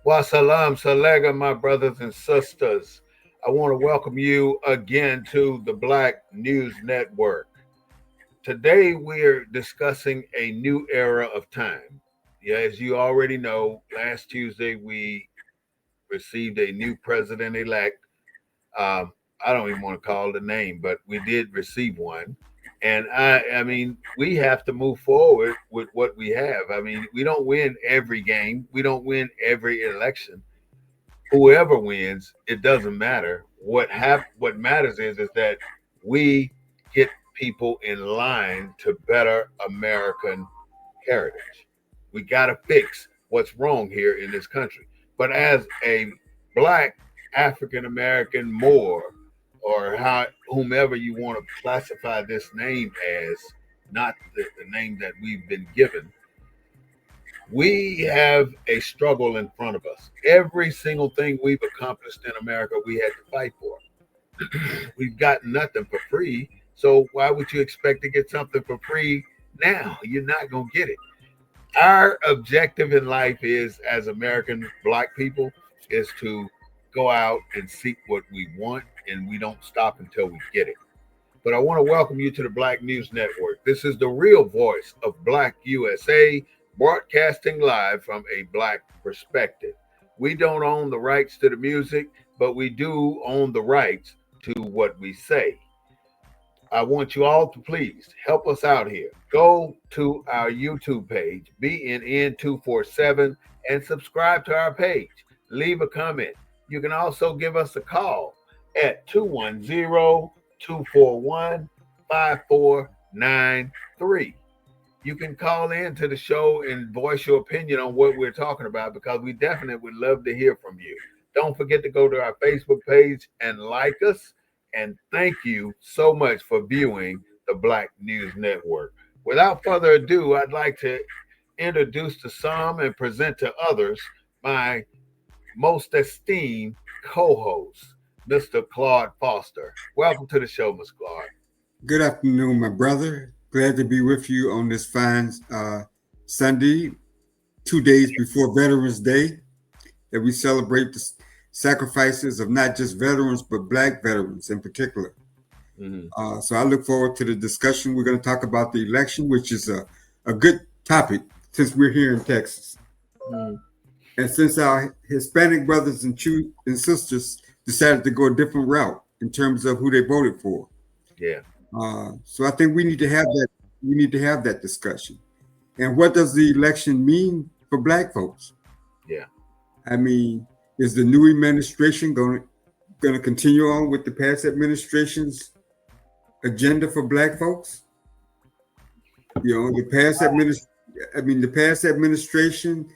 Wasalam Salega, my brothers and sisters. I want to welcome you again to the Black News Network. Today we're discussing a new era of time. Yeah, as you already know, last Tuesday we received a new president elect. I don't even want to call the name, but we did receive one. And I mean, we have to move forward with what we have. I mean, we don't win every game. We don't win every election. Whoever wins, it doesn't matter. What matters is that we get people in line to better American heritage. We got to fix what's wrong here in this country. But as a black African American Moor, or whomever you want to classify this name as, not the name that we've been given, we have a struggle in front of us. Every single thing we've accomplished in America, we had to fight for. We've got nothing for free. So why would you expect to get something for free now? You're not going to get it. Our objective in life is, as American black people, is to go out and seek what we want, and we don't stop until we get it. But I want to welcome you to the Black News Network. This is the real voice of Black USA, broadcasting live from a black perspective. We don't own the rights to the music, but we do own the rights to what we say. I want you all to please help us out here. Go to our YouTube page, BNN247, and subscribe to our page. Leave a comment. You can also give us a call at 210-241-5493. You can call in to the show and voice your opinion on what we're talking about, because we definitely would love to hear from you. Don't forget to go to our Facebook page and like us. And thank you so much for viewing the Black News Network. Without further ado, I'd like to introduce to some and present to others my most esteemed co-host, Mr. Claude Foster. Welcome to the show, Ms. Claude. Good afternoon, my brother. Glad to be with you on this fine Sunday, 2 days before Veterans Day, that we celebrate the sacrifices of not just veterans, but black veterans in particular. Mm-hmm. So I look forward to the discussion. We're going to talk about the election, which is a good topic since we're here in Texas. Mm-hmm. And since our Hispanic brothers and sisters decided to go a different route in terms of who they voted for. Yeah. So I think we need to have that. We need to have that discussion. And what does the election mean for black folks? Yeah. I mean, is the new administration going to continue on with the past administration's agenda for black folks? You know, the past administration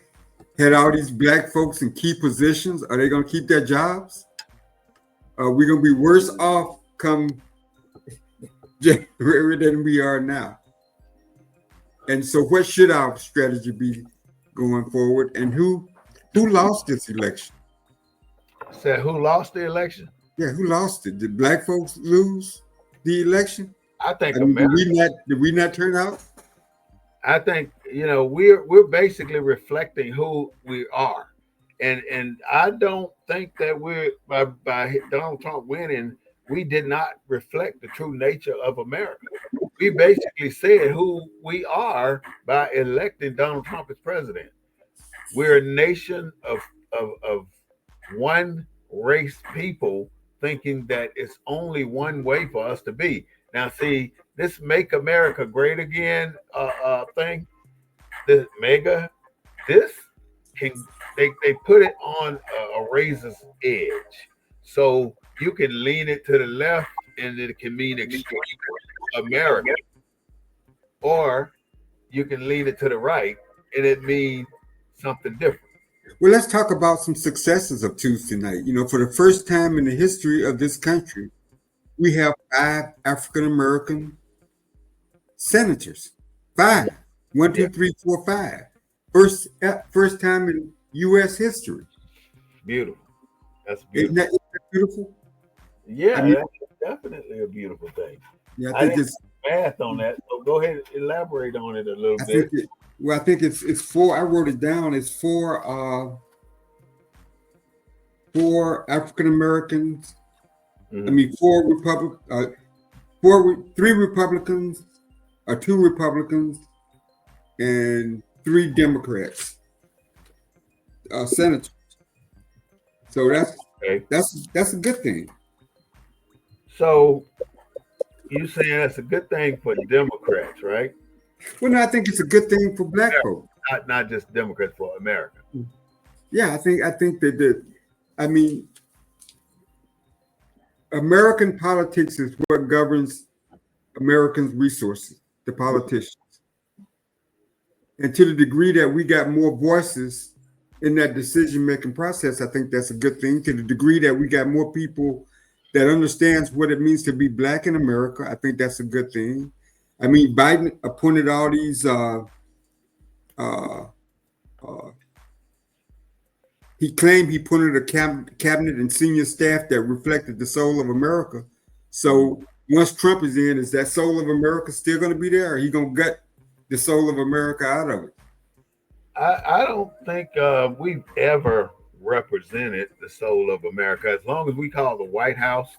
had all these black folks in key positions. Are they going to keep their jobs? Are we going to be worse off come January than we are now? And so what should our strategy be going forward? And who lost this election? Said who lost the election? Yeah, who lost it? Did black folks lose the election? I think America. Did we not turn out? I think, we're basically reflecting who we are. And I don't think that we're by Donald Trump winning, we did not reflect the true nature of America. We basically said who we are by electing Donald Trump as president. We're a nation of one race people, thinking that it's only one way for us to be. Now, see, this Make America Great Again thing, this mega, they put it on a razor's edge. So you can lean it to the left and it can mean extreme America. Or you can lean it to the right and it means something different. Well, let's talk about some successes of Tuesday night. For the first time in the history of this country, we have 5 African American senators. 5. 1, 2, 3, 4, 5. First time in U.S. history. Beautiful. That's beautiful. Isn't that beautiful? Yeah, that's definitely a beautiful thing. Yeah, I think it's math on that. So go ahead and elaborate on it a little bit. I think it's 4. I wrote it down. It's 4 4 African Americans. Mhm. I mean, 3 Republicans, 2 Republicans, and 3 Democrats, senators. So Okay. that's a good thing. So you saying that's a good thing for Democrats, right? Well, no, I think it's a good thing for Black America, folks. not just Democrats, for America. Yeah, I think that I mean, American politics is what governs Americans' resources, the politicians. And to the degree that we got more voices in that decision-making process, I think that's a good thing. To the degree that we got more people that understands what it means to be Black in America, I think that's a good thing. I mean, Biden appointed all these uh, uh, he claimed he appointed a cabinet and senior staff that reflected the soul of America. Mhm. So once Trump is in, is that soul of America still going to be there, or he going to gut the soul of America out of it? I don't think we've ever represented the soul of America. As long as we call the White House,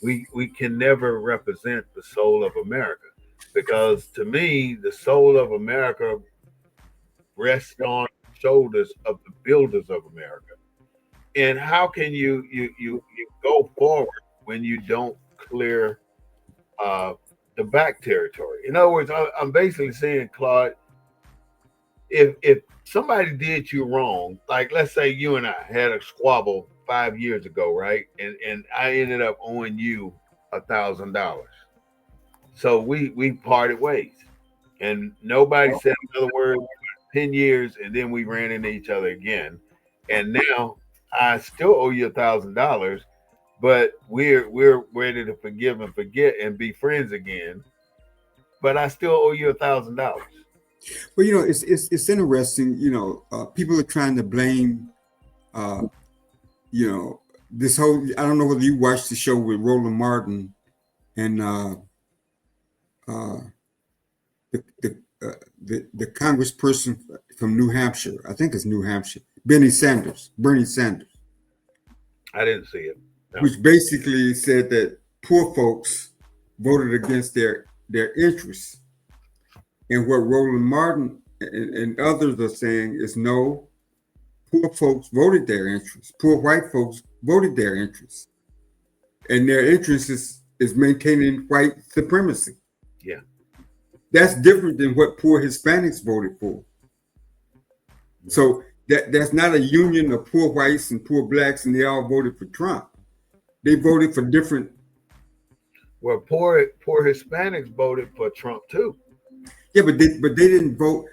we can never represent the soul of America, because to me, the soul of America rests on the shoulders of the builders of America. And how can you go forward when you don't clear uh, the back territory? In other words, I'm basically saying, Claude, if somebody did you wrong, like let's say you and I had a squabble 5 years ago, right? And I ended up owing you $1,000. So we parted ways, and nobody said another word for 10 years, and then we ran into each other again, and now I still owe you $1,000, but we're ready to forgive and forget and be friends again, but I still owe you $1,000. Well, it's interesting. People are trying to blame, uh, you know, this whole. I don't know whether you watched the show with Roland Martin and uh, the congressperson from New Hampshire. I think it's New Hampshire. Bernie Sanders, I didn't see it. No. which basically said that poor folks voted against their interests. And what Roland Martin and others are saying is no, poor folks voted their interests. Poor white folks voted their interests. And their interest is maintaining white supremacy. Yeah. That's different than what poor Hispanics voted for. Mhm. So that's not a union of poor whites and poor blacks and they all voted for Trump. They voted for different. Well, poor Hispanics voted for Trump too. Yeah, but they didn't vote.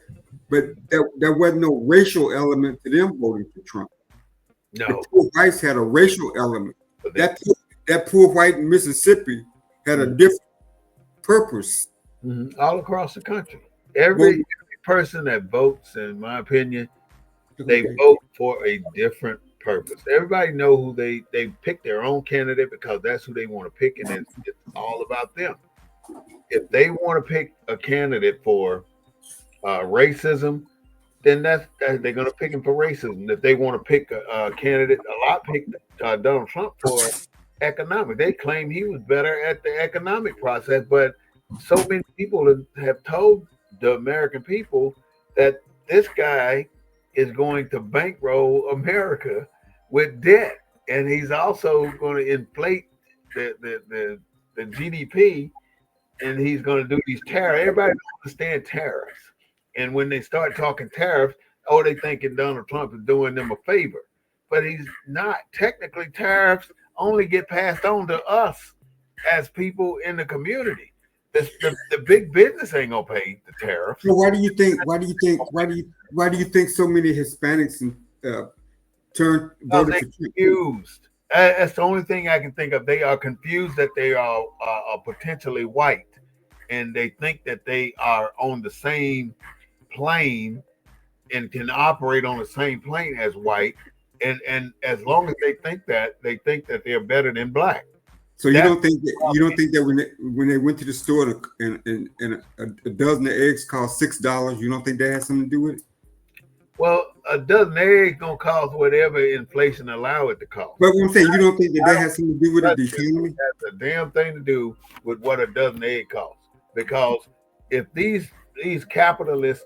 But there wasn't no racial element to them voting for Trump. The No, poor whites had a racial element. but they, That poor white in Mississippi had a Mhm. different purpose. All across the country, Well, every person that votes, in my opinion, they okay. vote for a different purpose. Everybody know who they pick their own candidate because that's who they want to pick, and it's all about them. If they want to pick a candidate for racism, then they're going to pick him for racism. If they want to pick a candidate, a lot picked Donald Trump for economic. They claim he was better at the economic process, but so many people have told the American people that this guy is going to bankroll America with debt, and he's also going to inflate the GDP, and he's going to do these tariffs. Everybody understand tariffs, and when they start talking tariffs, oh, they thinking Donald Trump is doing them a favor, but he's not. Technically, tariffs only get passed on to us as people in the community. The big business ain't gonna pay the tariffs. So why do you think so many Hispanics Because voted they're for Trump? confused. That's the only thing I can think of. They are confused that they are potentially white, and they think that they are on the same plane and can operate on the same plane as white. And as long as they think that they're better than black. So you That's don't think that when they went to the store and a dozen of eggs cost $6, you don't think that has something to do with it? Well, a dozen eggs gonna cost whatever inflation allow it to cost. But what I'm saying, you don't think that I that don't has something to do with it, trust the it economy? has a damn thing to do with what a dozen egg costs. Because if these capitalist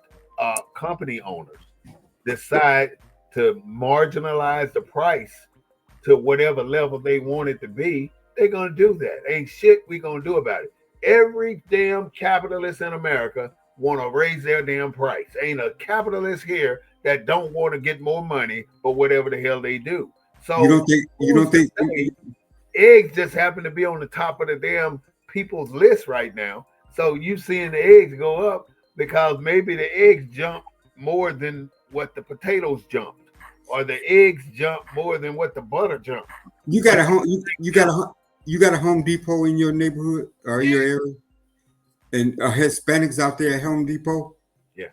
company owners decide to marginalize the price to whatever level they want it to be, they're gonna do that. Ain't shit we gonna do about it. Every damn capitalist in America want to raise their damn price. Ain't a capitalist here that don't want to get more money for whatever the hell they do. You So don't think you who's don't to think say eggs just happen to be on the top of the damn people's list right now? So you seeing the eggs go up because maybe the eggs jump more than what the potatoes jumped, or the eggs jump more than what the butter jumped. you got But a home you got a Home Depot in your neighborhood or in yeah, your area, and Hispanics out there at Home Depot? yeah.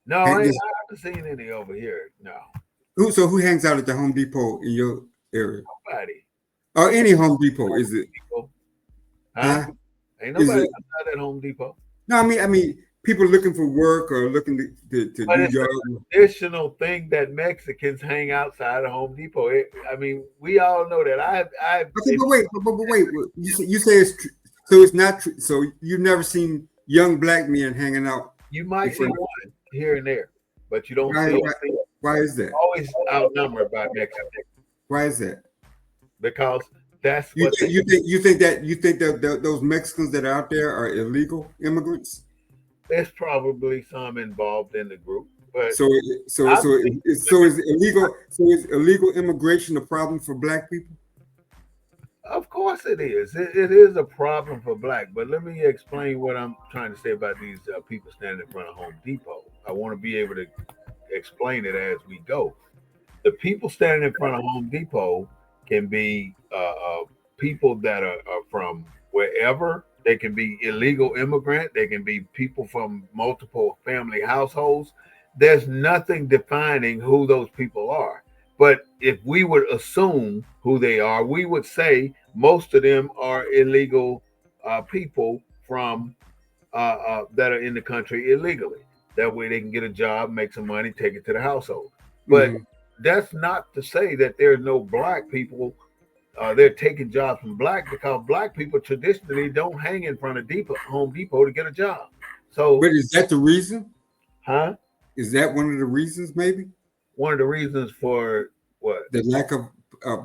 No, Hang- this- I haven't seen any over here. No, who hangs out at the Home Depot in your area nobody. or any Home Depot? Is it? Depot, huh? Huh? Ain't Is nobody it? outside at Home Depot. No, I mean, people looking for work or looking to But do it's a yard. traditional thing that Mexicans hang outside of Home Depot. I mean, we all know that. Okay, If but wait. You say so it's not true. So you've never seen young black men hanging out you in might see front of. one here and there, but you don't Why, see why, them. why is that? Always outnumbered by Mexicans Why is that? because that's You what think they. you think that those Mexicans that are out there are illegal immigrants? There's probably some involved in the group, but So I've seen so is illegal immigration a problem for black people? of course it is. It is a problem for black. But let me explain what I'm trying to say about these people standing in front of Home Depot. I want to be able to explain it as we go. The people standing in front of Home Depot can be people that are from wherever. They can be illegal immigrant. They can be people from multiple family households. There's nothing defining who those people are. But if we would assume who they are, we would say most of them are illegal people from that are in the country illegally. That way they can get a job, make some money, take it to the household. But Hmm. that's not to say that there's no black people. They're taking jobs from black because black people traditionally don't hang in front of Home Depot to get a job. So, But is that the reason? huh? Is that one of the reasons? Maybe One of the reasons for what? the lack of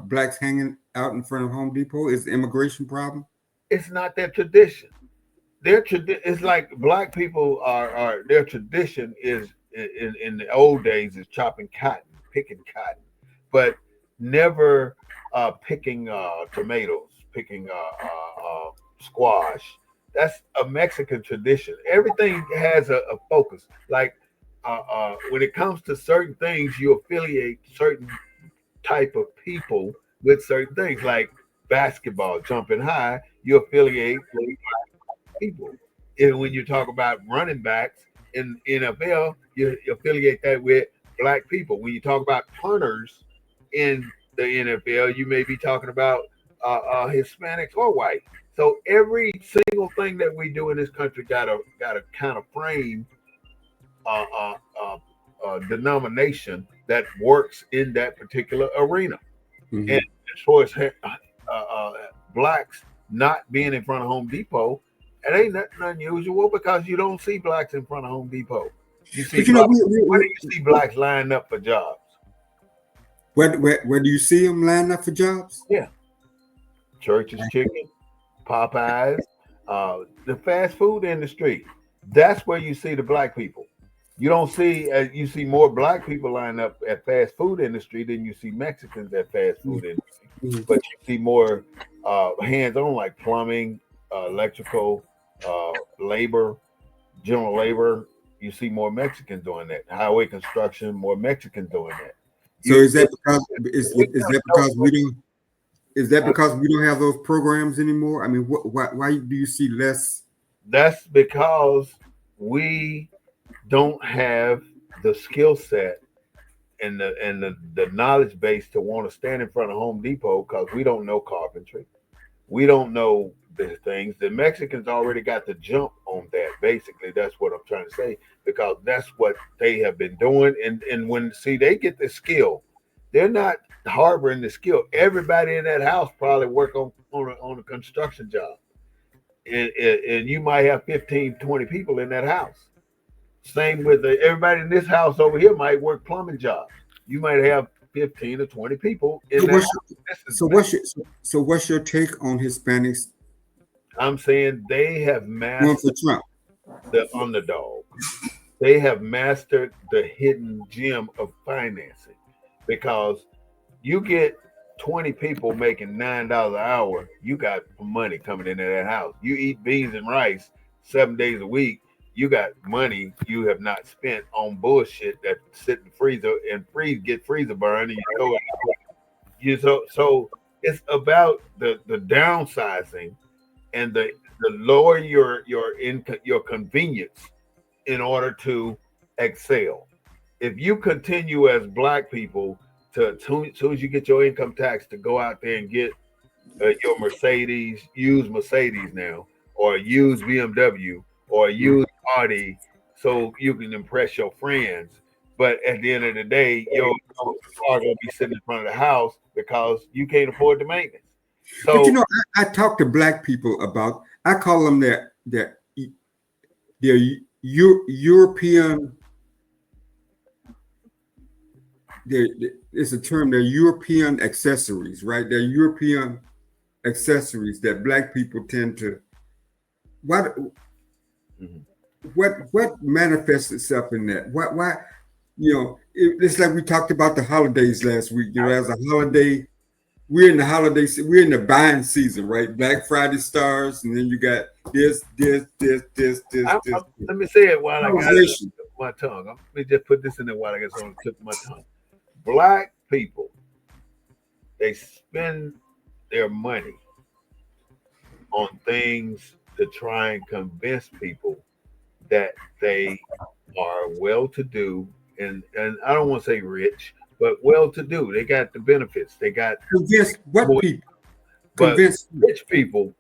blacks hanging out in front of Home Depot is the immigration problem. It's not their tradition. It's like black people are their tradition is in the old days is chopping cotton, picking cotton, but never picking tomatoes, picking squash. That's a Mexican tradition. Everything has a focus. Like when it comes to certain things, you affiliate certain type of people with certain things. Like basketball, jumping high, you affiliate with people. And when you talk about running backs in NFL, you affiliate that with black people. When you talk about punters in the NFL, you may be talking about Hispanics or white. So every single thing that we do in this country got a kind of frame uh, uh, uh, denomination that works in that particular arena. And Hmm. as far as blacks not being in front of Home Depot, it ain't nothing unusual because you don't see blacks in front of Home Depot. You see But you know, blacks. Where do you see blacks lining up for jobs? where do you see them lining up for jobs? Yeah, Church's Chicken, Popeyes, the fast food industry. That's where you see the black people. You don't see you see more black people line up at fast food industry than you see Mexicans at fast food industry. Mhm. But you see more hands-on like plumbing, electrical, labor, general labor. You see more Mexicans doing that. Highway construction, more Mexicans doing that. So You is that it, because we is have that no because we don't is that uh, because we don't have those programs anymore? I mean, why do you see less? that's because we don't have the skill set and the knowledge base to want to stand in front of Home Depot because we don't know carpentry. We don't know the things. The Mexicans already got the jump on that. Basically, that's what I'm trying to say, because that's what they have been doing. And when see they get the skill, they're not harboring the skill. Everybody in that house probably work on a construction job, and you might have 15, 20 people in that house. Same with everybody in this house over here might work plumbing jobs. You might have 15 or 20 people in So that what's house. what's your take on Hispanics I'm saying they have going for mastered Trump? the underdog. They have mastered the hidden gem of financing, because you get 20 people making $9 an hour, you got money coming into that house. You eat beans and rice 7 days a week, you got money you have not spent on bullshit that sit in the freezer and get freezer burn, and you throw it. So it's about the downsizing and the lower your convenience in order to excel. If you continue as black people to as soon as you get your income tax to go out there and get your Mercedes, use Mercedes now, or use BMW, or use Audi, so you can impress your friends. But at the end of the day, your car gonna be sitting in front of the house because you can't afford the maintenance. But So I talk to black people about. I call them their European. It's a term. They're European accessories, right? They're European accessories that black people tend to. What mhm. what manifests itself in that? Why it's like we talked about the holidays last week. As a holiday, we're in the buying season, right? Black Friday stars, and then you got this. Let me say it while I got it on Conversation. the tip of my tongue. Let me just put this in there while I got it on the tip of my tongue. Black people, they spend their money on things to try and convince people that they are well to do, and I don't want to say rich, but well to do. They got the benefits. They got Convince what more, people? but Convince you. rich people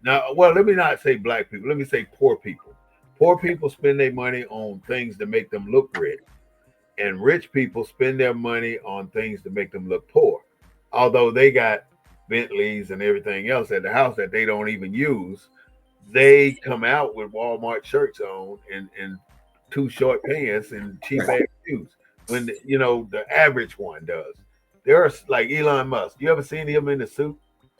now, well, let me not say black people. Let me say poor people. Poor people spend their money on things that make them look rich, and rich people spend their money on things to make them look poor. Although they got Bentleys and everything else at the house that they don't even use, they come out with Walmart shirts on and too short pants and cheap Right. ass shoes. When the average one does. There's like Elon Musk. You ever seen him in a suit?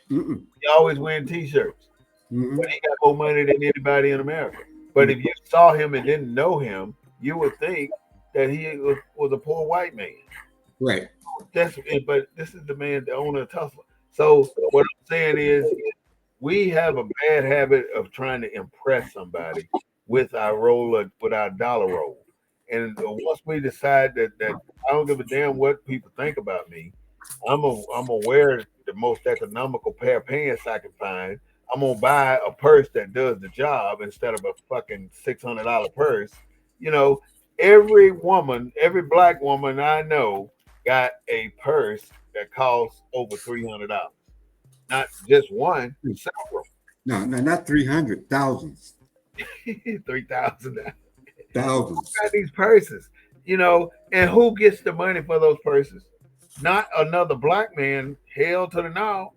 Mm-mm. He always wearing t-shirts, but Mm-mm. he got more money than anybody in America. But Mm. if you saw him and didn't know him, you would think that he was a poor white man. Right. But this is the man, the owner of Tesla. So what I'm saying is, we have a bad habit of trying to impress somebody with our dollar roll. And once we decide that I don't give a damn what people think about me, I'm gonna wear the most economical pair of pants I can find. I'm gonna buy a purse that does the job instead of a fucking $600 purse. You know, every black woman I know got a purse that costs over $300. Not just one, several. No, no, not 300, thousands. 3,000. Thousands. Got these purses, and who gets the money for those purses? Not another black man. Hell to the no.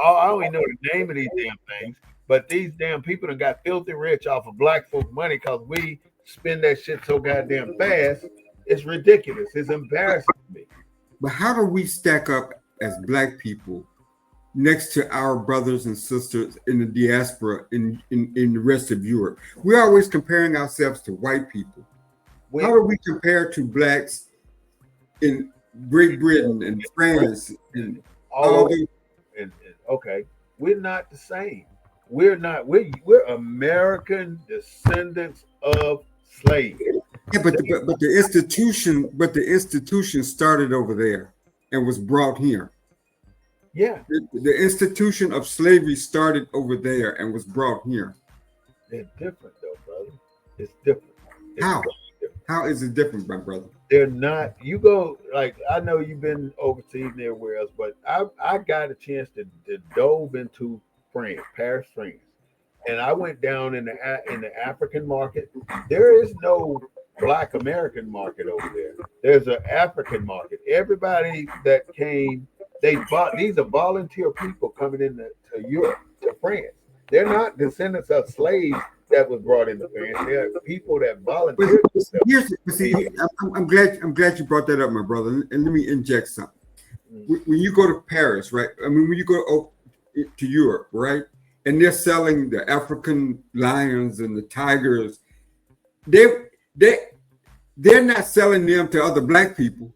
I don't even know the name of these damn things, but these damn people that got filthy rich off of black folk money because we spend that shit so goddamn fast. It's ridiculous. It's embarrassing to me. But how do we stack up as black people next to our brothers and sisters in the diaspora in the rest of Europe? We're always comparing ourselves to white people. We How do we compare to blacks in Great Britain and France and all all over, those? okay, we're not the same. We're not. We're American descendants of slaves. Yeah, but the institution started over there and was brought here. Yeah, The institution of slavery started over there and was brought here. they're different though, brother. It's different. It's How? really different. How is it different, my brother? They're not. You go like I know you've been overseas and everywhere else, but I got a chance to dove into France, Paris, France, and I went down in the African market. There is no Black American market over there. There's an African market. Everybody that came, they bought. These are volunteer people coming into to Europe, to France. They're not descendants of slaves that was brought into France. They're people that But volunteered here's see, I'm glad you brought that up, my brother. And let me inject something. When you go to Paris, right? I mean, when you go to Europe, right? And they're selling the African lions and the tigers. They they they're not selling them to other black people.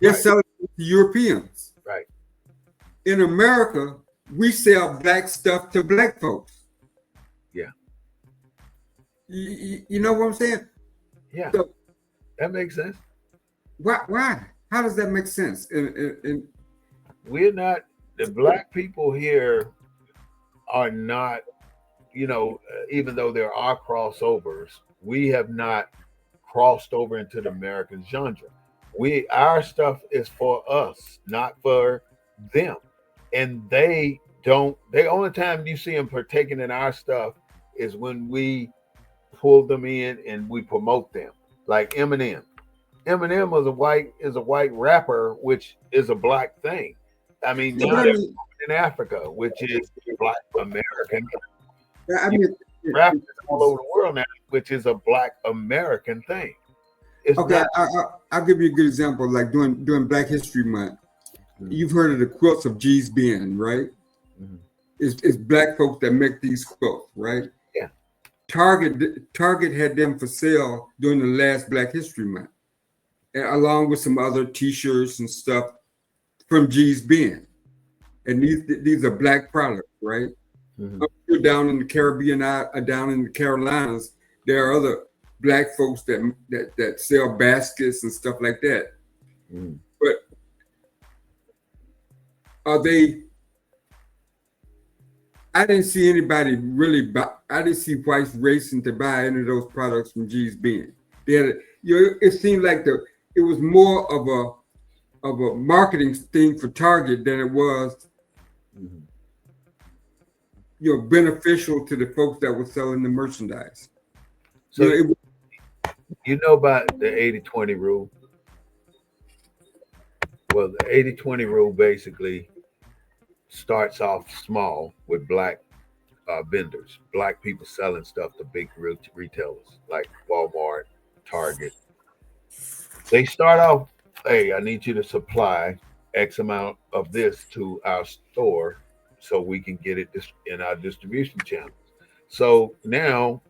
They're Right. selling them to Europeans. Right. In America, we sell black stuff to black folks. Yeah. You know what I'm saying? Yeah. So That makes sense. why? How does that make sense? We're not, the black people here are not, even though there are crossovers, we have not crossed over into the American genre. Our stuff is for us, not for them. And they don't, the only time you see them partaking in our stuff is when we pull them in and we promote them. Like Eminem. Eminem is a white rapper, which is a black thing. I mean, Yeah, now but I they're mean, in Africa, which is Black American. I mean, Rappers all over the world now, which is a Black American thing. It's okay, not. I'll give you a good example. Like during Black History Month, you've heard of the quilts of G's Ben, right? Mhm. It's black folks that make these quilts, right? Yeah. Target had them for sale during the last Black History Month, and along with some other T-shirts and stuff from G's Ben. And these are black products, right? Mhm. Up here down in the Caribbean, down in the Carolinas, there are other black folks that sell baskets and stuff like that. Mhm. But are they? I didn't see anybody really buy. I didn't see whites racing to buy any of those products from G's Ben. They had, it seemed like it was more of a marketing thing for Target than it was, Mhm. beneficial to the folks that were selling the merchandise. So It was, you know about the 80-20 rule? Well, the 80-20 rule basically starts off small with black vendors, black people selling stuff to big retailers like Walmart, Target. They start off, hey, I need you to supply X amount of this to our store so we can get it in our distribution channels. So now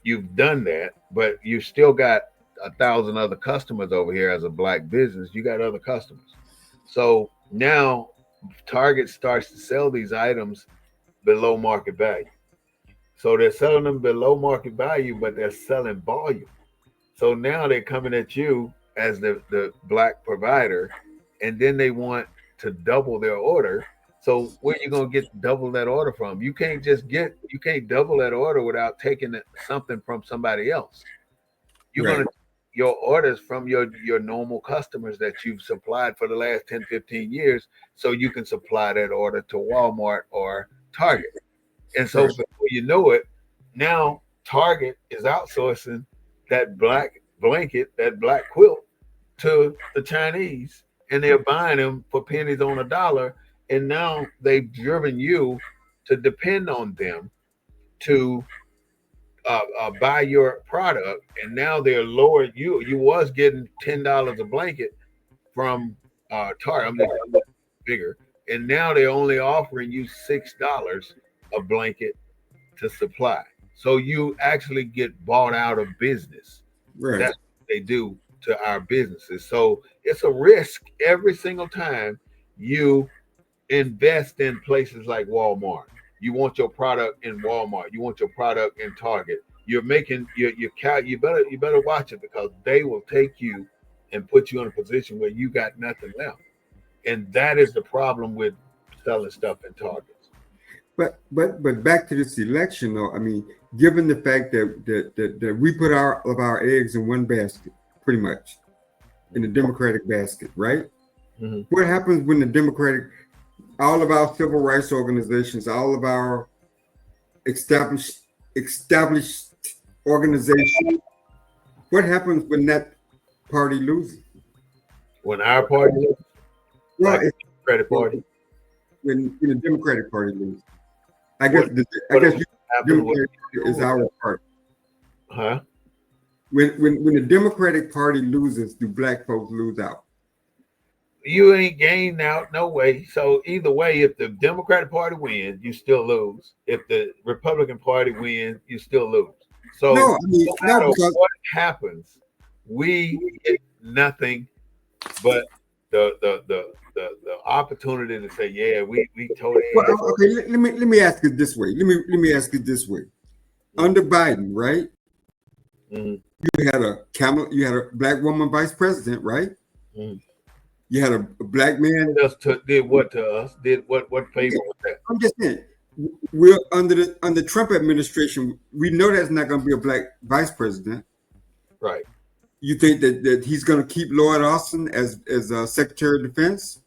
you've done that, but you still got 1,000 other customers over here as a black business. You got other customers. So now Target starts to sell these items below market value. So they're selling them below market value, but they're selling volume. So now they're coming at you as the black provider, and then they want to double their order. So where you gonna get double that order from? You can't double that order without taking something from somebody else. You're right, gonna your orders from your normal customers that you've supplied for the last 10, 15 years, so you can supply that order to Walmart or Target. And so right, before you know it, now Target is outsourcing that black blanket, that black quilt to the Chinese, and they're buying them for pennies on a dollar. And now they've driven you to depend on them to buy your product, and now they're lowered you. You was getting $10 a blanket from Target. I'm just bigger, and now they're only offering you $6 a blanket to supply. So you actually get bought out of business. right, That's what they do to our businesses. So it's a risk every single time you invest in places like Walmart. You want your product in Walmart. You want your product in Target. You're making you better watch it because they will take you and put you in a position where you got nothing left. And that is the problem with selling stuff in Targets. but back to this election, though. I mean, given the fact that we put all of our eggs in one basket, pretty much in the Democratic basket, right? Mm-hmm. What happens when all of our civil rights organizations, all of our established organization. What happens when that party loses? When our party loses, Well, like the Democratic Party, when the Democratic Party loses, I guess what I guess what you, happened with Democratic Party is our party. huh? When the Democratic Party loses, do black folks lose out? You ain't gained out no way. So either way, if the Democratic Party wins, you still lose. If the Republican Party wins, you still lose. So No, I mean no no, matter because what happens, we get nothing but the opportunity to say, yeah, we totally well, okay. Let me ask it this way. Let me ask it this way. Under Biden, right? mm, You had a black woman vice president, right? mm. You had a black man. Did what to us? Did what favor was that? I'm just saying, we're under Trump administration. We know that's not going to be a black vice president. Right. You think that he's going to keep Lloyd Austin as Secretary of Defense?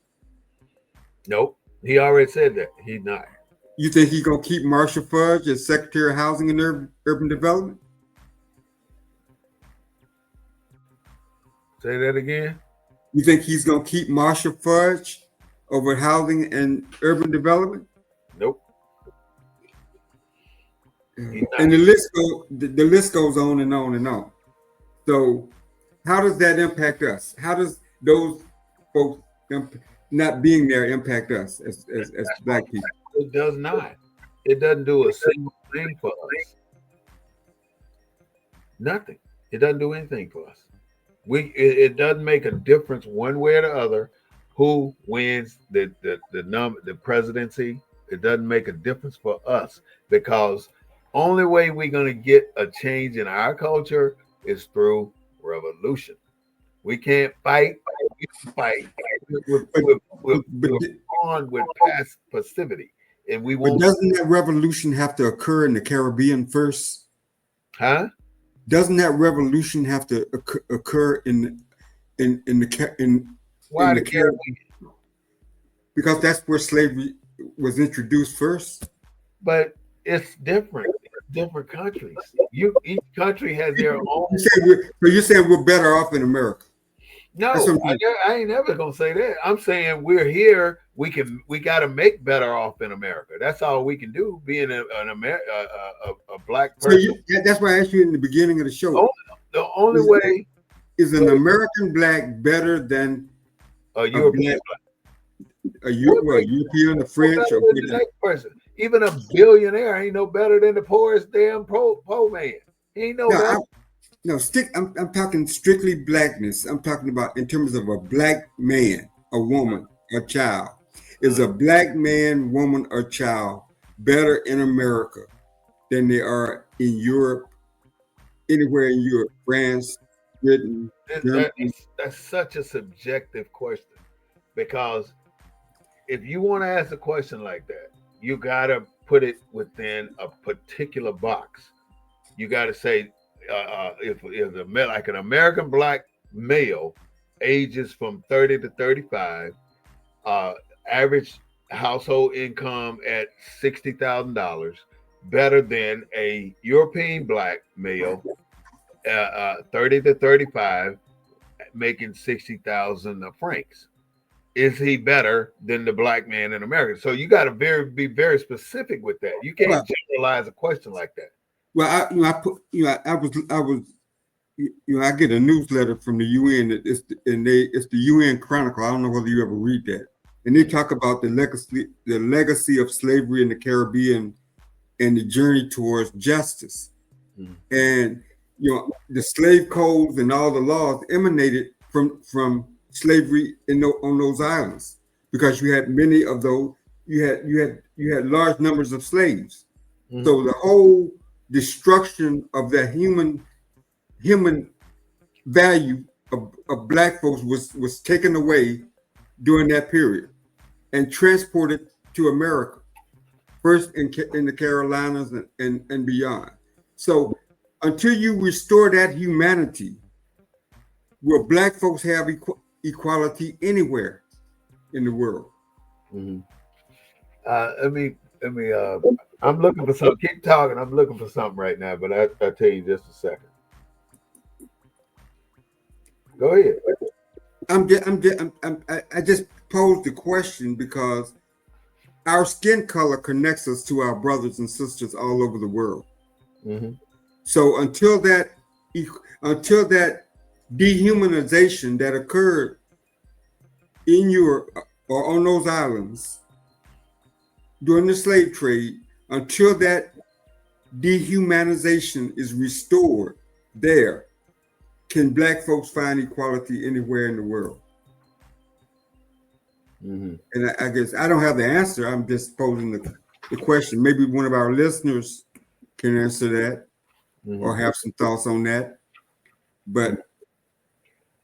Nope. He already said that. He's not. You think he's going to keep Marshall Fudge as Secretary of Housing and Urban Development? Say that again. You think he's going to keep Marshall Fudge over Housing and Urban Development? Nope. And the list goes on and on and on. So how does that impact us? How does those folks not being there impact us as black people? It does not. It doesn't do a single thing for us. Nothing. It doesn't do anything for us. It doesn't make a difference one way or the other who wins the presidency. It doesn't make a difference for us because only way we're going to get a change in our culture is through revolution. We can't fight. We fight. We're on with past passivity, and we won't. But doesn't that revolution have to occur in the Caribbean first? Huh? Doesn't that revolution have to occur in the Caribbean? Because that's where slavery was introduced first. But it's different. It's different countries. Each country has their own. So you're saying we're better off in America? No, I ain't never gonna say that. I'm saying we're here. We got to make better off in America. That's all we can do. Being a black person. So that's why I asked you in the beginning of the show. The only way is an American black better than a European black. A European, a French, or the next person. Even a billionaire ain't no better than the poorest damn poor man. He ain't no better. I'm talking strictly blackness. I'm talking about in terms of a black man, a woman, a child. Is a black man, woman, or child better in America than they are in Europe, anywhere in Europe, France, Britain, Germany? That's such a subjective question because if you want to ask a question like that, you got to put it within a particular box. You got to say, if like an American black male ages from 30 to 35, average household income at $60,000, better than a European black male, 30 to 35, making 60,000 francs. Is he better than the black man in America? So you got to be very specific with that. You can't generalize a question like that. Well, I get a newsletter from the UN. It's the UN Chronicle. I don't know whether you ever read that. And they talk about the legacy of slavery in the Caribbean and the journey towards justice. Mm-hmm. And the slave codes and all the laws emanated from slavery on those islands, because you had many of those. You had large numbers of slaves. Mm-hmm. So the whole destruction of that human value of black folks was taken away during that period and transported to America, first in the Carolinas and beyond. So until you restore that humanity, will black folks have equality anywhere in the world? Mm-hmm. Let me I'm looking for something. Keep talking. I'm looking for something right now, but I'll tell you just a second. Go ahead. I just posed the question because our skin color connects us to our brothers and sisters all over the world. Mm-hmm. So until that dehumanization that occurred in Europe or on those islands during the slave trade, until that dehumanization is restored there, can black folks find equality anywhere in the world? Mm-hmm. And I guess I don't have the answer. I'm just posing the question. Maybe one of our listeners can answer that or Mm-hmm. have some thoughts on that. But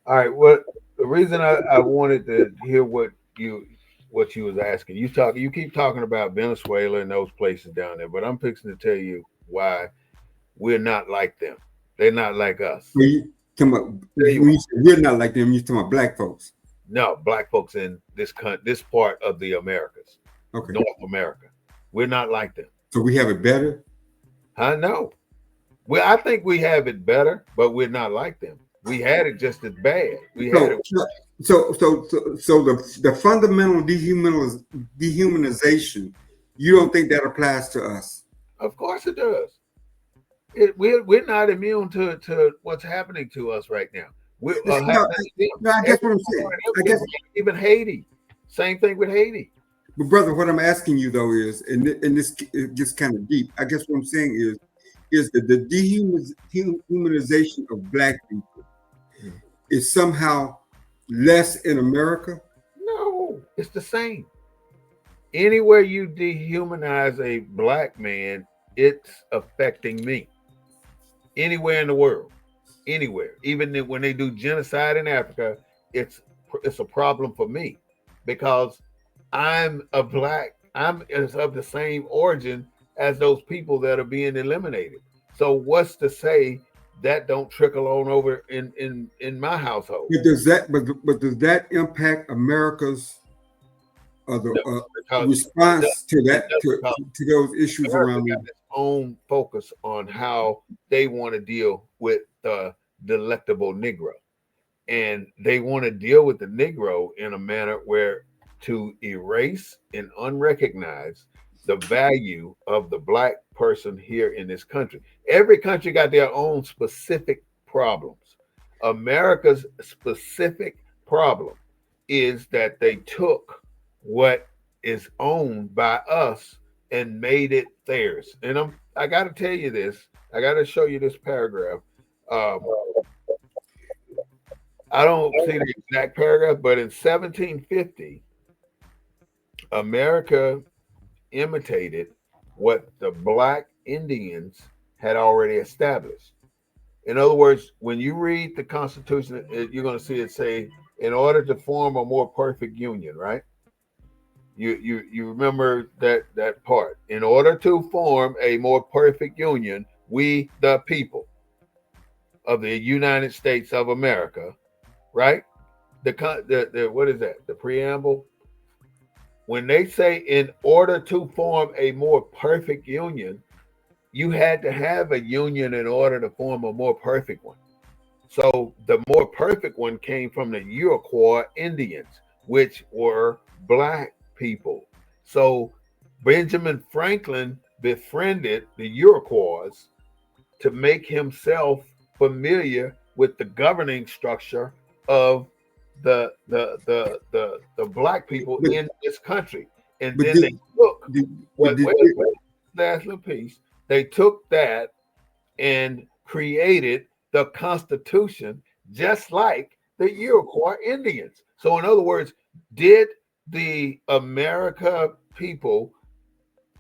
All right. What the reason I wanted to hear what you was asking. You keep talking about Venezuela and those places down there, but I'm fixing to tell you why we're not like them. They're not like us. when you talking about, Tell you when you say we're not like them, you're talking about black folks. no, black folks in this part of the Americas, Okay. North America. We're not like them. So we have it better. I know. Well, I think we have it better, but we're not like them. We had it just as bad. We had So it. the fundamental dehumanization, you don't think that applies to us? Of course it does. We're not immune to what's happening to us right now. We're No, happening to them. no, I guess what I'm saying. I guess, Even Haiti. Same thing with Haiti. but brother, what I'm asking you though is, and this it gets kind of deep. I guess what I'm saying is that the dehumanization of black people is somehow less in America. No, it's the same. Anywhere you dehumanize a black man, it's affecting me. Anywhere in the world, anywhere. Even when they do genocide in Africa, it's a problem for me because I'm a black. I'm is of the same origin as those people that are being eliminated. So what's to say that don't trickle on over in my household? But does that impact America's the No, because it does, response to it that does because to those issues America around got the its own focus on how they want to deal with the delectable Negro. And they want to deal with the Negro in a manner where to erase and unrecognize the value of the black person here in this country. Every country got their own specific problems. America's specific problem is that they took what is owned by us and made it theirs. And I got to tell you this. I got to show you this paragraph. Um, I don't see the exact paragraph, but in 1750, America imitated what the black Indians had already established. In other words, when you read the Constitution, you're going to see it say, in order to form a more perfect union, right? You remember that part. In order to form a more perfect union, we the people of the United States of America, right? The what is that? The preamble. When they say in order to form a more perfect union, you had to have a union in order to form a more perfect one. So the more perfect one came from the Iroquois Indians, which were black people. So Benjamin Franklin befriended the Iroquois to make himself familiar with the governing structure of the black people but in this country. And but then they took but what wait, last little piece. They took that and created the Constitution just like the Iroquois Indians. So, in other words, did the America people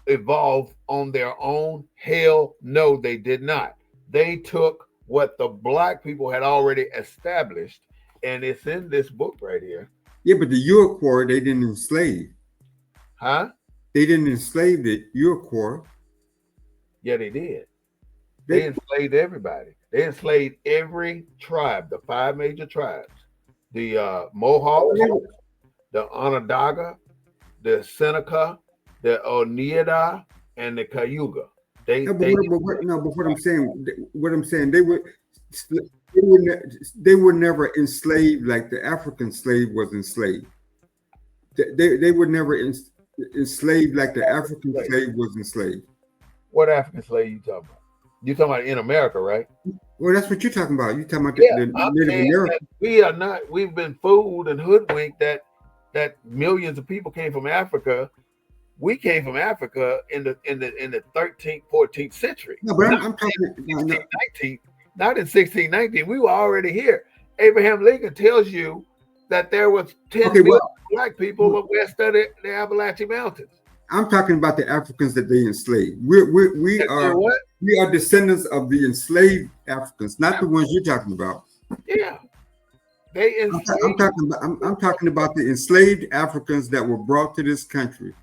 evolve on their own? Hell no, they did not. They took what the black people had already established, and it's in this book right here. yeah, but the Iroquois they didn't enslave. Huh? They didn't enslave the Iroquois. Yeah, they did. They They enslaved everybody. They enslaved every tribe, the five major tribes, the Mohawks, the Onondaga, the Seneca, the Oneida, and the Cayuga. No, They but what I'm saying, they were never enslaved like the African slave was enslaved. They were never enslaved like the African slave. slave was enslaved. What African slave you talking about? You talking about in America, right? Well, that's what you're talking about. You're talking about Yeah, the I'm Native saying that Americans. we are not. We've been fooled and hoodwinked that millions of people came from Africa. We came from Africa in the 13th, 14th century, No, but not I'm talking. No, no. 1619, not in 1619. We were already here. Abraham Lincoln tells you that there was 10 Okay, million well, black people west of the Appalachian Mountains. I'm talking about the Africans that they enslaved. And what? We are descendants of the enslaved Africans, not the ones you're talking about. Yeah, they enslaved. I'm talking about the enslaved Africans that were brought to this country,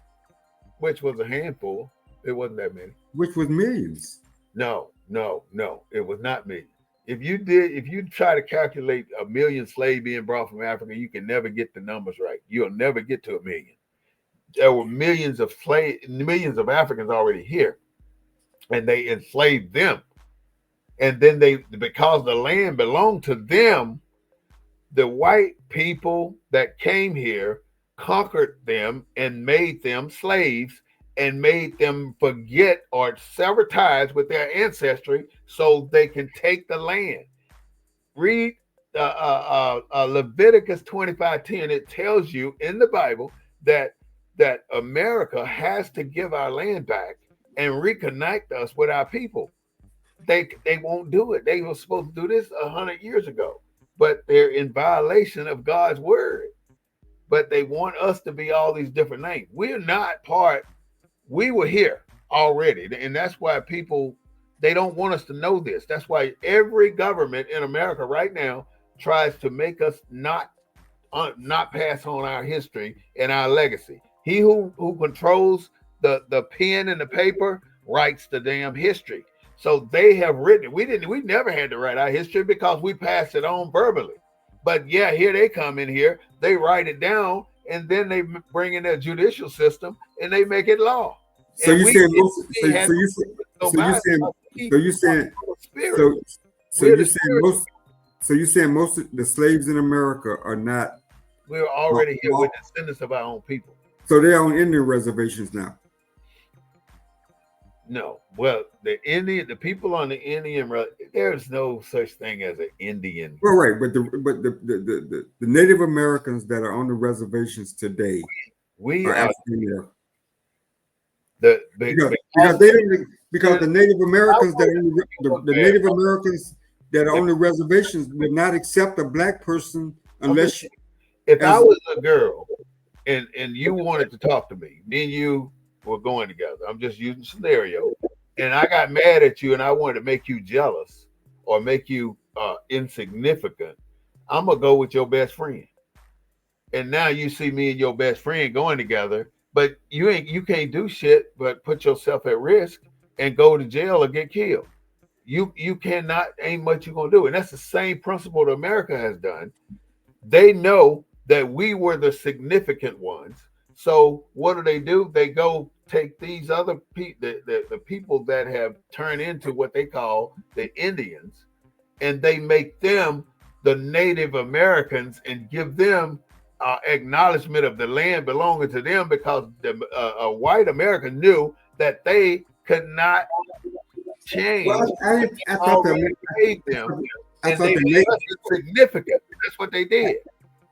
Which was a handful. It wasn't that many. which was millions. No, no, no. It was not me. If you try to calculate a million slaves being brought from Africa, you can never get the numbers right. You'll never get to a million. There were millions of Africans already here, and they enslaved them. And then because the land belonged to them, the white people that came here conquered them and made them slaves and made them forget or sever ties with their ancestry so they can take the land. Read Leviticus 25:10. It tells you in the Bible that America has to give our land back and reconnect us with our people. They won't do it. They were supposed to do this 100 years ago, but they're in violation of God's word. But they want us to be all these different names. We're not part. We were here already, and that's why people they don't want us to know this. That's why every government in America right now tries to make us not pass on our history and our legacy. He who controls the pen and the paper writes the damn history. So they have written it. We never had to write our history because we passed it on verbally. But yeah, here they come in here, they write it down, and then they bring in their judicial system and they make it law. So And you we saying most? had no So you mind. saying? So you saying? Spirit. So so We're you the saying spirit. most? So you saying most of the slaves in America are not? We're already here with descendants of our own people. So they're on Indian reservations now. No, well, the people on the Indian, there's no such thing as an Indian. Well, right, but the Native Americans that are on the reservations today We are are African American. because Because the Native Americans that are the Native Americans that are on the reservations would not accept a black person unless if I was a girl and you wanted to talk to me, me and you were going together. I'm just using scenario, and I got mad at you and I wanted to make you jealous or make you insignificant. I'm gonna go with your best friend, and now you see me and your best friend going together, but you can't do shit but put yourself at risk and go to jail or get killed. You cannot, ain't much you gonna do, and that's the same principle that America has done. They know that we were the significant ones. So what do? They go take these other people, the people that have turned into what they call the Indians, and they make them the Native Americans and give them acknowledgement of the land belonging to them because a white American knew that they could not change. well, I thought already gave them, I and thought they the made natives, us insignificant. That's what they did.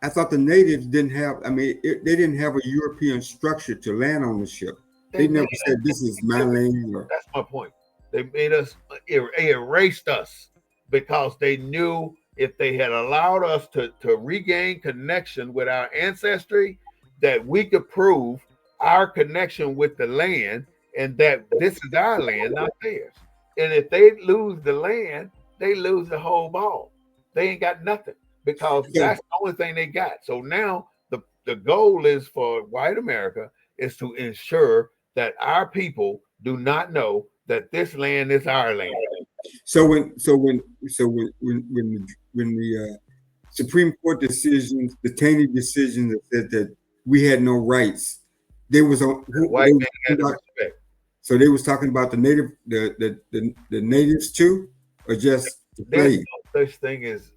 I thought the natives didn't have. I mean, they didn't have a European structure to land ownership. They never said this is my land. That's my point. They made us, they erased us because they knew if they had allowed us to regain connection with our ancestry, that we could prove our connection with the land and that this is our land, not theirs. And if they lose the land, they lose the whole ball. They ain't got nothing because that's the only thing they got. So now the goal is for white America is to ensure that our people do not know that this land is our land. So when the Supreme Court decisions, the Taney decision that said that we had no rights, they was on. White man got the respect. So they was talking about the native, the natives too, or just the There's slave. no such thing as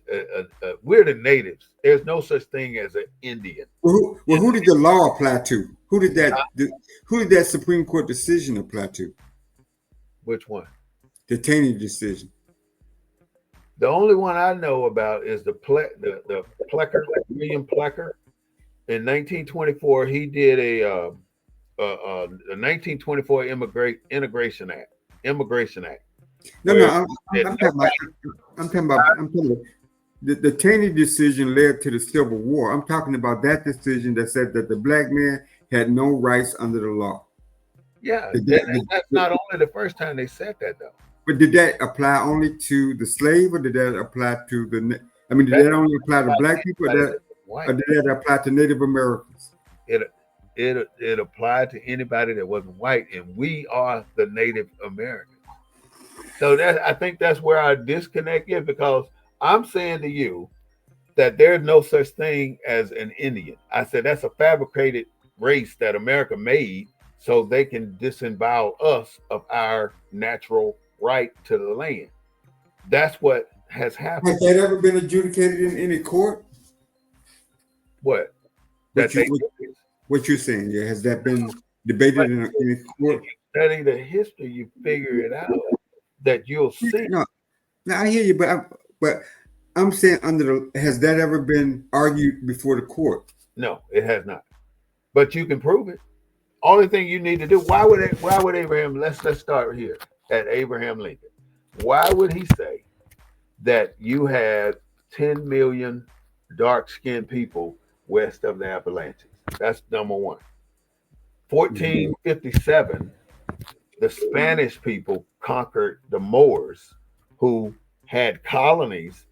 we're the natives. There's no such thing as an Indian. Who did the law apply to? Who did that Supreme Court decision apply to? Which one? The Taney decision. The only one I know about is the Plecker, William Plecker. In 1924, he did a 1924 Immigration Act, No, no, where I'm, that I'm talking about. I'm talking about the Taney decision led to the Civil War. I'm talking about that decision that said that the black man had no rights under the law. yeah, Did that's not only the first time they said that though. but did that apply only to the slave, or did that apply to I mean, did That that only apply to black people, applied to or white. did that apply to Native Americans? It it applied to anybody that wasn't white, and we are the Native Americans. So that I think that's where our disconnect is because I'm saying to you that there's no such thing as an Indian. I said that's a fabricated race that America made so they can disembowel us of our natural right to the land. That's what has happened. Has that ever been adjudicated in any court? What? That What you they what, what you're saying? Yeah, has that been debated in a if court? you study the history, you figure it out that you'll see. No, no, I hear you, but I'm saying has that ever been argued before the court? No, it has not. But you can prove it. Only thing you need to do. Why would Abraham? Let's start here at Abraham Lincoln. Why would he say that you had 10 million dark-skinned people west of the Appalachians? That's number one. 1457, the Spanish people conquered the Moors, who had colonies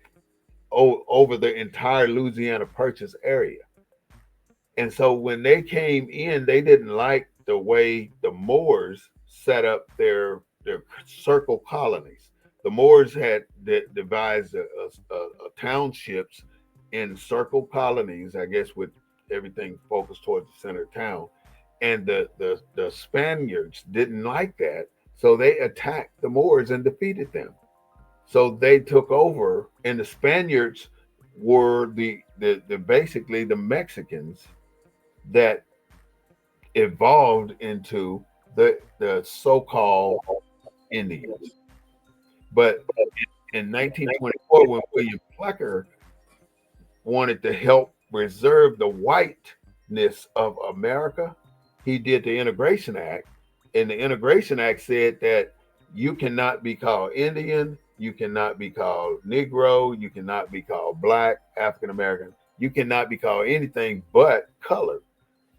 over the entire Louisiana Purchase area. And so when they came in, they didn't like the way the Moors set up their circle colonies. The Moors had devised townships in circle colonies, I guess, with everything focused towards the center of town. And the Spaniards didn't like that, so they attacked the Moors and defeated them. So they took over, and the Spaniards were the basically the Mexicans that evolved into the so-called Indians. But in 1924, when William Plecker wanted to help preserve the whiteness of America, he did the Integration Act. And the Integration Act said that you cannot be called Indian, you cannot be called Negro, you cannot be called Black, African American, you cannot be called anything but colored.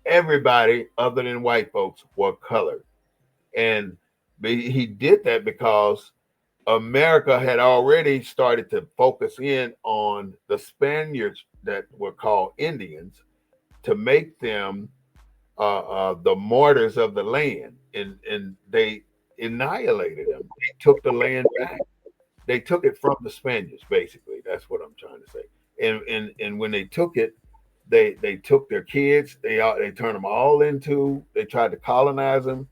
Everybody other than white folks were colored. And he did that because America had already started to focus in on the Spaniards that were called Indians to make them the martyrs of the land, and they annihilated them. They took the land back. They took it from the Spaniards, basically. That's what I'm trying to say. And when they took it, they took their kids. They turned them all into. They tried to colonize them,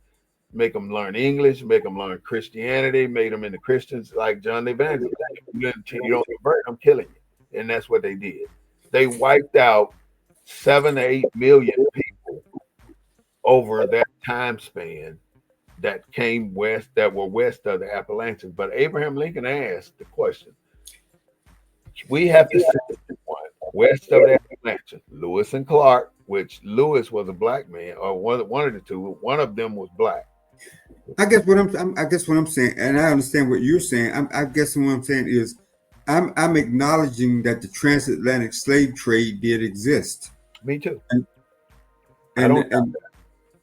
make them learn English, make them learn Christianity, made them into Christians like John the Evangelist. You don't convert, I'm killing you. And that's what they did. They wiped out 7 to 8 million people over that time span that came west, that were west of the Appalachians. But Abraham Lincoln asked the question, we have to send one west of the Appalachians, Lewis and Clark, which Lewis was a black man, or one of the two. One of them was black. I guess what I'm saying, and I understand what you're saying. I guess what I'm saying is, I'm acknowledging that the transatlantic slave trade did exist, Me too. and I and don't. and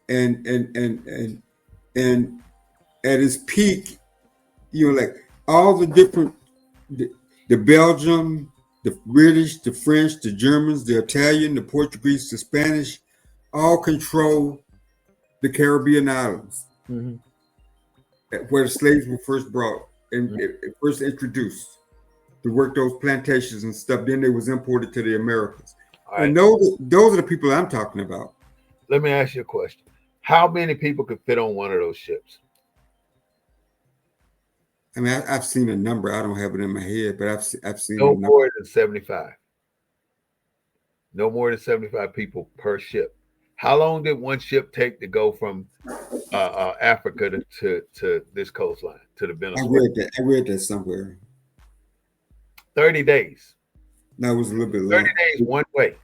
and and and and, and at its peak, like all the different, the Belgium, the British, the French, the Germans, the Italian, the Portuguese, the Spanish, all control the Caribbean islands. Mhm. Where the slaves were first brought and first introduced to work those plantations and stuff. Then they was imported to the Americas. All right. And those are the people I'm talking about. Let me ask you a question. How many people could fit on one of those ships? I mean, I've seen a number. I don't have it in my head, but I've seen a No number. more than 75. No more than 75 people per ship. How long did one ship take to go from Africa to this coastline, to the I Venezuela? read that. I read that somewhere. 30 days. That was a little bit 30 long. days one way.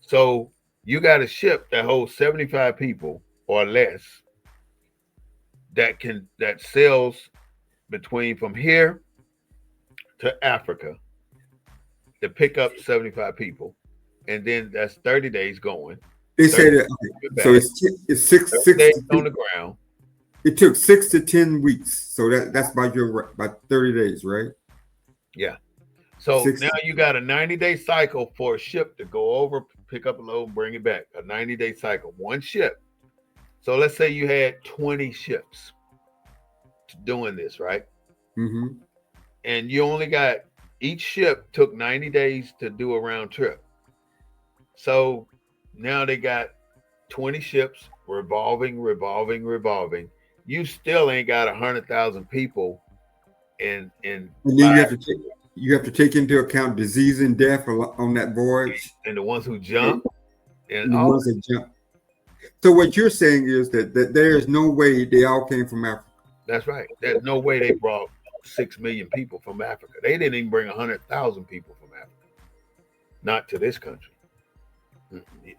So you got a ship that holds 75 people or less that sails between from here to Africa to pick up 75 people. And then that's 30 days going, They 30 say that. days Okay, so back, it's six 30 six days to on 10. the ground. It took 6 to 10 weeks. So that's about 30 days, right? Yeah. So Six. now you got a 90-day cycle for a ship to go over, pick up a load, bring it back. A 90-day cycle, one ship. So let's say you had 20 ships doing this, right? Mm-hmm. And you only got, each ship took 90 days to do a round trip. So now they got 20 ships revolving. You still ain't got 100,000 people in And then 5 you have to take into account disease and death on that voyage, and the ones who and jump and the all. ones that jump. So what you're saying is that there is no way they all came from Africa. That's right. There's no way they brought 6 million people from Africa. They didn't even bring 100,000 people from Africa. Not to this country.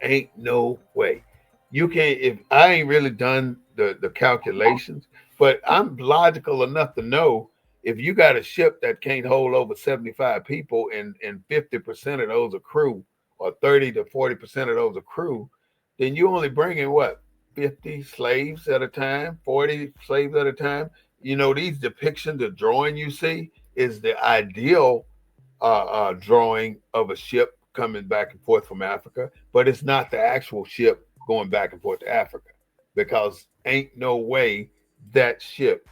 Ain't no way. You can't, if I ain't really done the calculations, but I'm logical enough to know if you got a ship that can't hold over 75 people and 50% of those are crew, or 30 to 40% of those are crew, then you only bring in what, 50 slaves at a time, 40 slaves at a time. You know, these depictions, the drawing you see is the ideal drawing of a ship coming back and forth from Africa, but it's not the actual ship going back and forth to Africa, because ain't no way that ship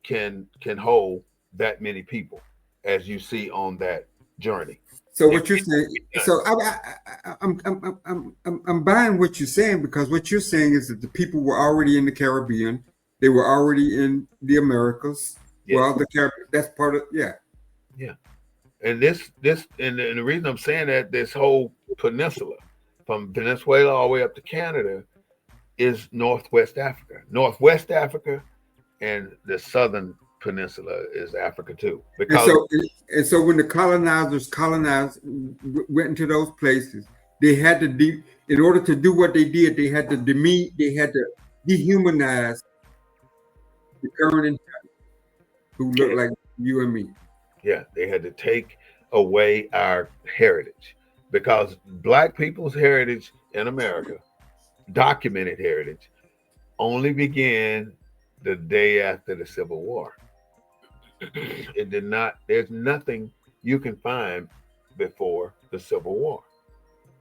can hold that many people as you see on that journey. So It what you're saying, can't so I'm buying what you're saying, because what you're saying is that the people were already in the Caribbean, they were already in the Americas. yes, Well, the Caribbean, that's part of, yeah. yeah. And and the reason I'm saying that, this whole peninsula from Venezuela all the way up to Canada is Northwest Africa. Northwest Africa and the southern peninsula is Africa too. And Because so and so when the colonizers went into those places, they had to in order to do what they did, they had to dehumanize the current inhabitants who look like you and me. yeah, they had to take away our heritage, because black people's heritage in America, documented heritage, only began the day after the Civil War. It did not, there's nothing you can find before the Civil War.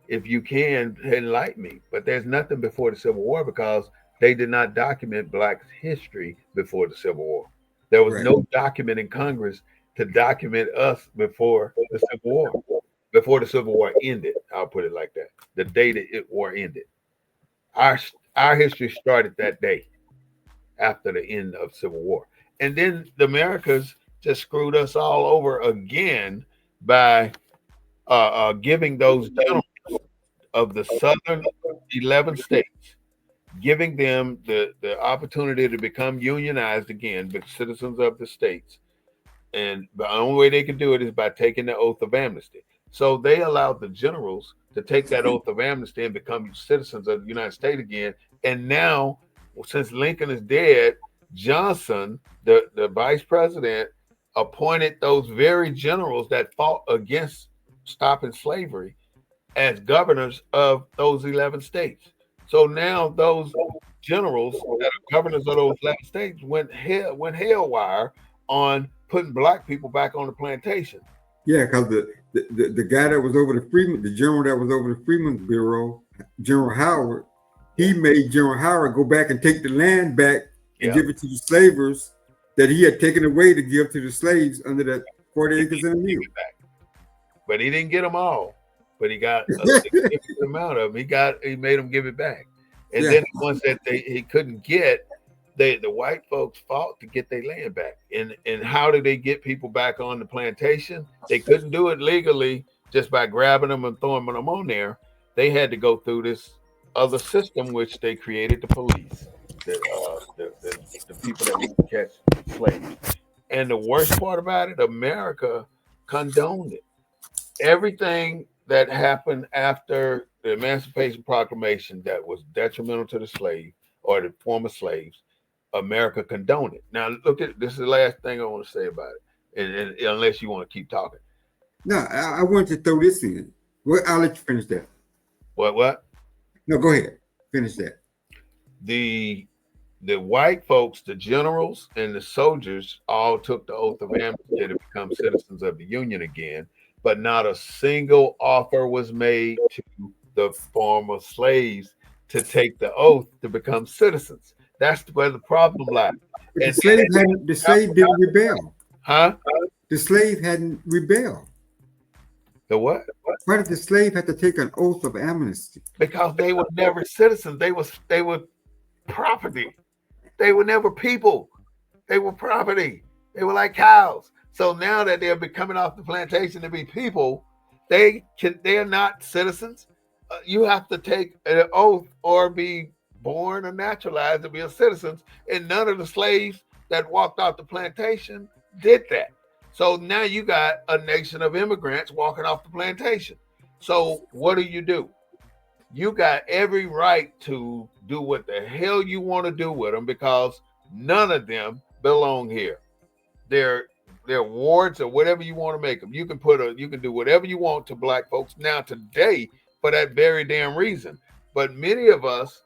If you can, enlighten me. But there's nothing before the Civil War, because they did not document Black history before the Civil War. There was Right. no document in Congress to document us before the Civil War. Before the Civil War ended, I'll put it like that. The day that it war ended, our our history started that day after the end of Civil War, and then the Americas just screwed us all over again by giving those generals of the southern 11 states, giving them the opportunity to become unionized again, but citizens of the states. And the only way they can do it is by taking the oath of amnesty. So they allowed the generals to take that oath of amnesty and become citizens of the United States again. And now, since Lincoln is dead, Johnson, the vice president, appointed those very generals that fought against stopping slavery as governors of those 11 states. So now those generals that are governors of those 11 states went haywire on putting black people back on the plantation. Yeah, because the guy that was over the general that was over the Freedmen's Bureau, General Howard, he Yeah, made General Howard go back and take the land back and yeah. give it to the slavers that he had taken away to give to the slaves under that 40 He acres and a take mule. it back, but he didn't get them all. But he got a significant amount of them. He made them give it back, and Yeah, then the ones that he couldn't get, The white folks fought to get their land back. And how did they get people back on the plantation? They couldn't do it legally just by grabbing them and throwing them on there. They had to go through this other system, which they created the police, the people that would catch slaves. And the worst part about it, America condoned it. Everything that happened after the Emancipation Proclamation that was detrimental to the slave or the former slaves, America condoned it. Now, look at this is the last thing I want to say about it, and unless you want to keep talking. No, I wanted to throw this in. Well, I'll let you finish that. What? No, go ahead. Finish that. The white folks, the generals and the soldiers, all took the oath of amnesty to become citizens of the Union again, but not a single offer was made to the former slaves to take the oath to become citizens. That's where the problem lies. But the slave didn't rebel. Huh? The slave hadn't rebelled. The what? Why did the slave have to take an oath of amnesty? Because they were never citizens. They were property. They were never people. They were property. They were like cows. So now that they're coming off the plantation to be people, they're not citizens. You have to take an oath or be born or naturalized to be a citizen. And none of the slaves that walked off the plantation did that. So now you got a nation of immigrants walking off the plantation. So what do? You got every right to do what the hell you want to do with them because none of them belong here. They're wards or whatever you want to make them. You can do whatever you want to black folks now today for that very damn reason. But many of us,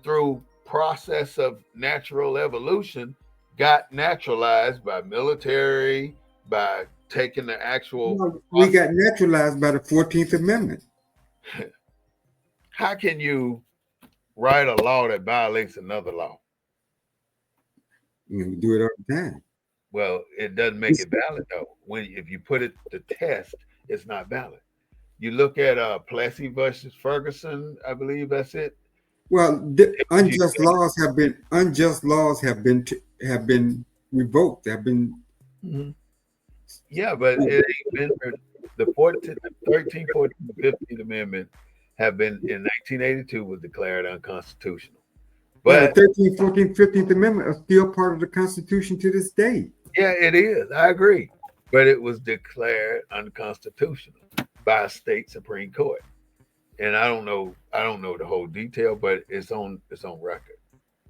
through process of natural evolution, got naturalized by military, by taking the actual. No, we got naturalized by the 14th Amendment. How can you write a law that violates another law? We do it all the time. Well, it doesn't make it valid though. If you put it to test, it's not valid. You look at Plessy versus Ferguson, I believe that's it. Well, unjust laws have been revoked. Have been. Mm-hmm. Yeah, but it ain't been the 13th, 14th, 15th Amendment have been in 1982 was declared unconstitutional. But the 13th, 14th, 15th Amendment are still part of the Constitution to this day. Yeah, it is. I agree. But it was declared unconstitutional by a state Supreme Court. And I don't know the whole detail, but it's on record.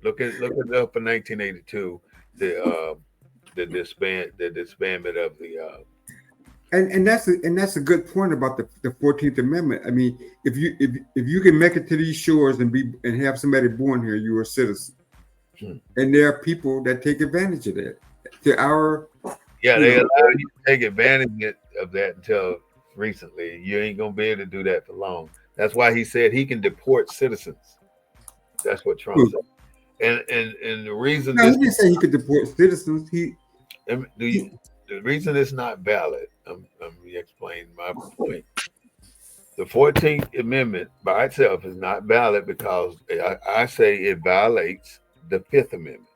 Look it up in 1982, the disbandment of the and that's a good point about the 14th Amendment. I mean, if you can make it to these shores and have somebody born here, you're a citizen. And there are people that take advantage of that. They allow you to take advantage of that until recently. You ain't gonna be able to do that for long. That's why he said he can deport citizens. That's what Trump said. And the reason he didn't say he could deport citizens. The reason it's not valid, I'm explaining my point. The 14th Amendment by itself is not valid because I say it violates the 5th Amendment.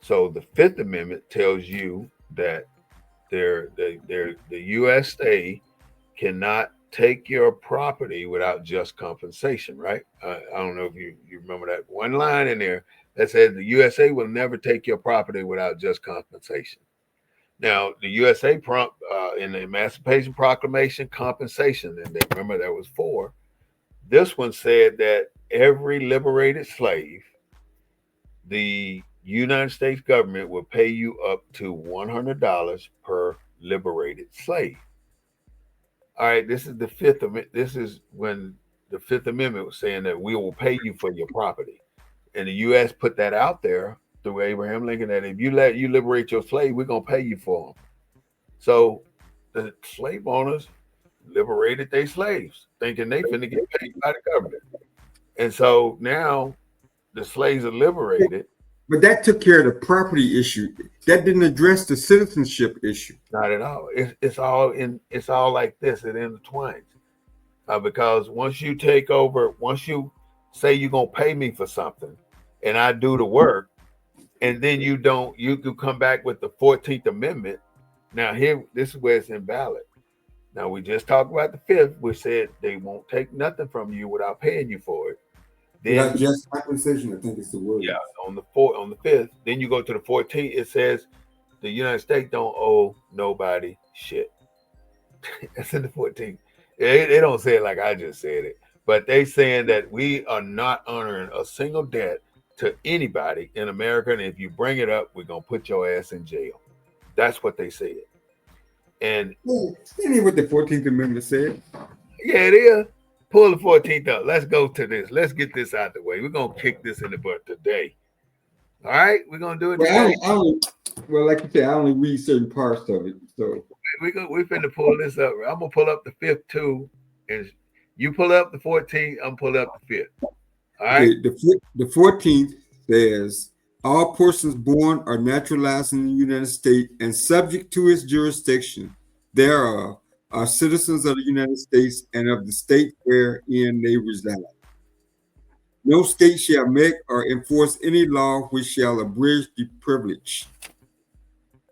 So the 5th Amendment tells you that the USA cannot take your property without just compensation, right? I don't know if you remember that one line in there that says the USA will never take your property without just compensation. Now, the USA in the Emancipation Proclamation compensation, and remember there was 4. This one said that every liberated slave, the United States government will pay you up to $100 per liberated slave. All right, this is the 5th Amendment. This is when the 5th Amendment was saying that we will pay you for your property. And the U.S. put that out there through Abraham Lincoln that if you liberate your slave, we're going to pay you for them. So the slave owners liberated their slaves, thinking they finna get paid by the government. And so now the slaves are liberated. But that took care of the property issue. That didn't address the citizenship issue. Not at all. It's all like this. It intertwines. Because once you take over, once you say you're gonna pay me for something, and I do the work, and then you don't, you can come back with the 14th Amendment. Now here, this is where it's invalid. Now we just talked about the fifth, which said they won't take nothing from you without paying you for it. Then Without just compensation, I think it's the word. yeah, on the fifth, then you go to the 14th. It says the United States don't owe nobody shit. That's in the 14th. They don't say it like I just said it, but they saying that we are not honoring a single debt to anybody in America, and if you bring it up, we're gonna put your ass in jail. That's what they said. And That ain't what the 14th Amendment said. yeah, it is. Pull the 14th up. Let's go to this. Let's get this out the way. We're gonna kick this in the butt today. All right, we're gonna do it today. Well, like you said, I only read certain parts of it. So We finna pull this up. I'm gonna pull up the fifth too, and you pull up the 14th. I'm pull up the fifth. All right. okay, the 14th says all persons born or naturalized in the United States and subject to its jurisdiction thereof are citizens of the United States and of the state wherein they reside. No state shall make or enforce any law which shall abridge the privilege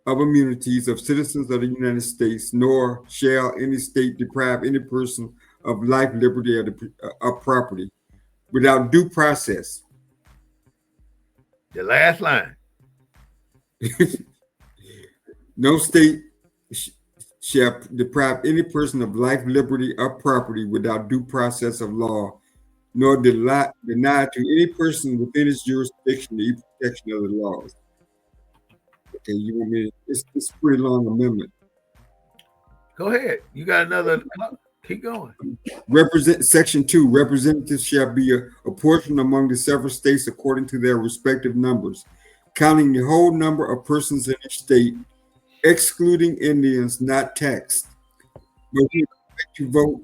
of immunities of citizens of the United States, nor shall any state deprive any person of life, liberty, or property without due process. The last line. No state shall deprive any person of life, liberty, or property without due process of law, nor deny to any person within its jurisdiction the protection of the laws. Okay, you want me? It's a pretty long amendment. Go ahead. You got another. Keep going. Section 2, representatives shall be apportioned among the several states according to their respective numbers, counting the whole number of persons in each state, excluding Indians not taxed. But to vote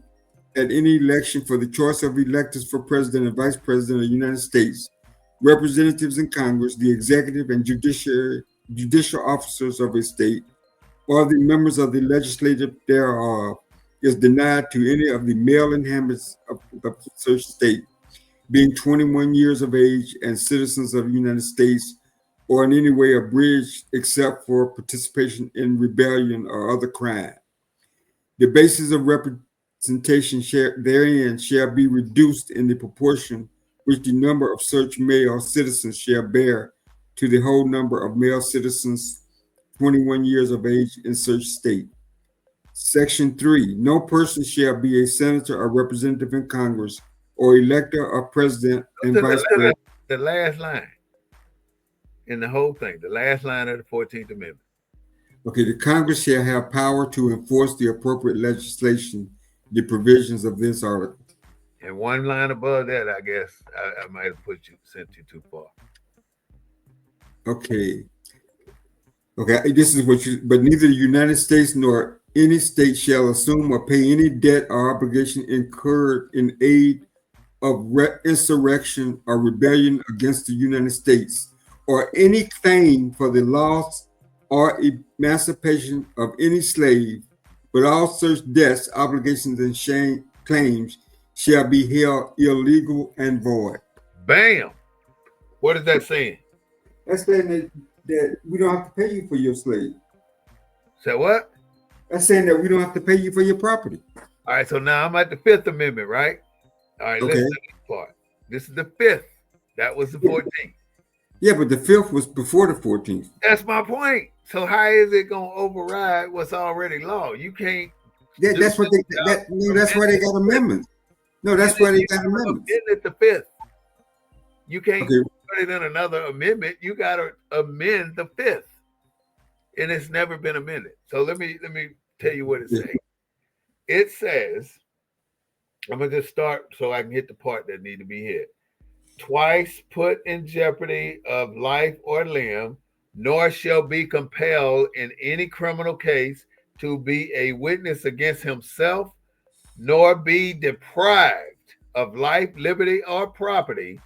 at any election for the choice of electors for president and vice president of the United States, representatives in Congress, the executive and judicial officers of a state, or the members of the legislature thereof, is denied to any of the male inhabitants of such state, being 21 years of age and citizens of the United States, or in any way abridged except for participation in rebellion or other crime. The basis of representation therein shall be reduced in the proportion which the number of such male citizens shall bear to the whole number of male citizens 21 years of age in such state. Section 3, no person shall be a senator or representative in Congress or elector or president and vice president. The last line in the whole thing, the last line of the 14th Amendment. Okay, the Congress shall have power to enforce the appropriate legislation, the provisions of this article. And one line above that, I guess I might have sent you too far. Okay, this is but neither the United States nor any state shall assume or pay any debt or obligation incurred in aid of insurrection or rebellion against the United States, or any claim for the loss or emancipation of any slave, but all such debts, obligations, and claims shall be held illegal and void. Bam! What is that saying? That's saying that we don't have to pay you for your slave. Say what? That's saying that we don't have to pay you for your property. All right, so now I'm at the Fifth Amendment, right? All right, okay. Listen to this part. This is the fifth. That was the 14th. Yeah, but the fifth was before the 14th. That's my point. So how is it going to override what's already law? You can't. Yeah, that's what that's why they got amendments. No, that's why they got amendments. Isn't it the fifth? You can't put it in another amendment. You got to amend the fifth, and it's never been amended. So let me tell you what it says. It says, I'm gonna just start so I can hit the part that need to be hit. Twice put in jeopardy of life or limb, nor shall be compelled in any criminal case to be a witness against himself, nor be deprived of life, liberty, or property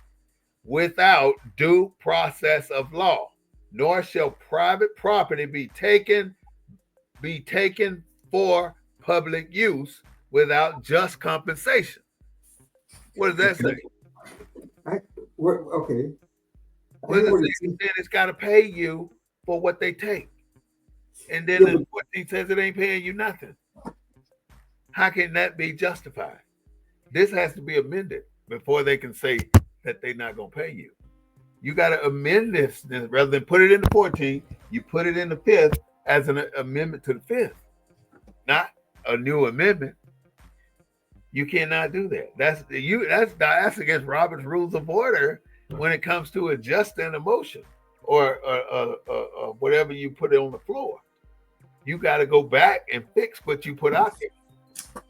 without due process of law, nor shall private property be taken for public use without just compensation. What does that say? Okay. Well, You know the what thing is that it's got to pay you for what they take. And then the 14 says it ain't paying you nothing. How can that be justified? This has to be amended before they can say that they're not going to pay you. You got to amend this rather than put it in the 14th. You put it in the 5th as an amendment to the 5th, not a new amendment. You cannot do that. That's against Robert's Rules of Order when it comes to adjusting a motion or whatever you put it on the floor. You got to go back and fix what you put out there.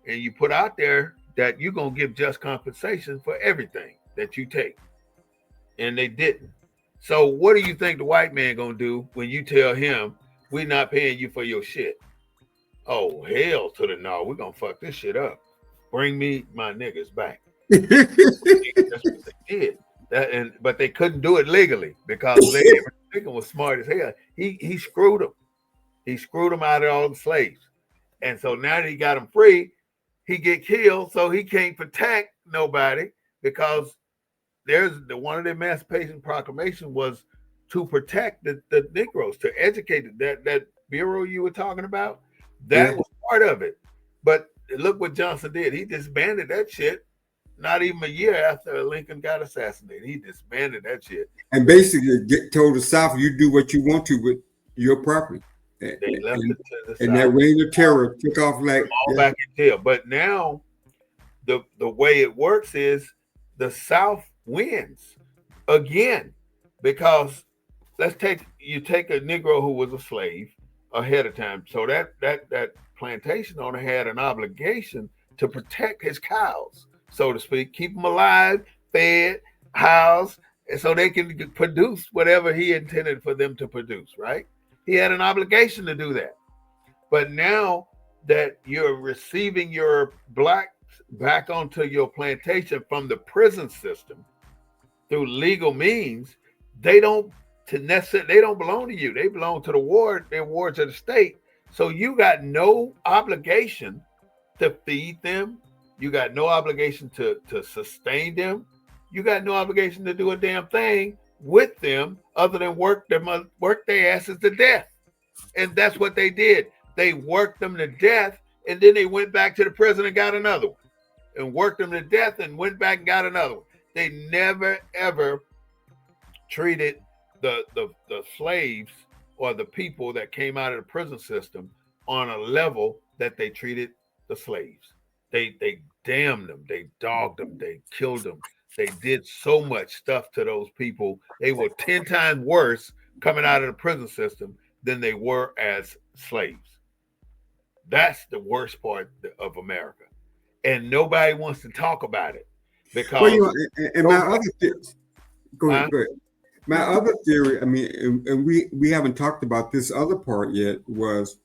And you put out there that you're going to give just compensation for everything that you take. And they didn't. So what do you think the white man going to do when you tell him we're not paying you for your shit? Oh, hell to the no. We're going to fuck this shit up. Bring me my niggas back. That's what they did. But they couldn't do it legally because Lincoln was smart as hell. He screwed them. He screwed them out of all the slaves. And so now that he got them free, he get killed, so he can't protect nobody because one of the Emancipation Proclamation was to protect the Negroes, to educate that bureau you were talking about. That was part of it. But look what Johnson did. He disbanded that shit not even a year after Lincoln got assassinated. He disbanded that shit. And basically told the South, you do what you want to with your property. They left it to the South. And that reign of terror took off like all back in jail. But now the way it works is the South wins again because you take a Negro who was a slave ahead of time. So that plantation owner had an obligation to protect his cows, so to speak, keep them alive, fed, housed, and so they can produce whatever he intended for them to produce, right? He had an obligation to do that. But now that you're receiving your blacks back onto your plantation from the prison system through legal means, they don't belong to you. They belong to the ward. They're wards of the state. So you got no obligation to feed them. You got no obligation to sustain them. You got no obligation to do a damn thing with them other than work their asses to death. And that's what they did. They worked them to death, and then they went back to the prison and got another one. And worked them to death and went back and got another one. They never, ever treated the slaves or the people that came out of the prison system on a level that they treated the slaves. They damned them. They dogged them. They killed them. They did so much stuff to those people. They were 10 times worse coming out of the prison system than they were as slaves. That's the worst part of America. And nobody wants to talk about it because. Well, and my other theory, go ahead. My other theory, I mean, and we haven't talked about this other part yet, was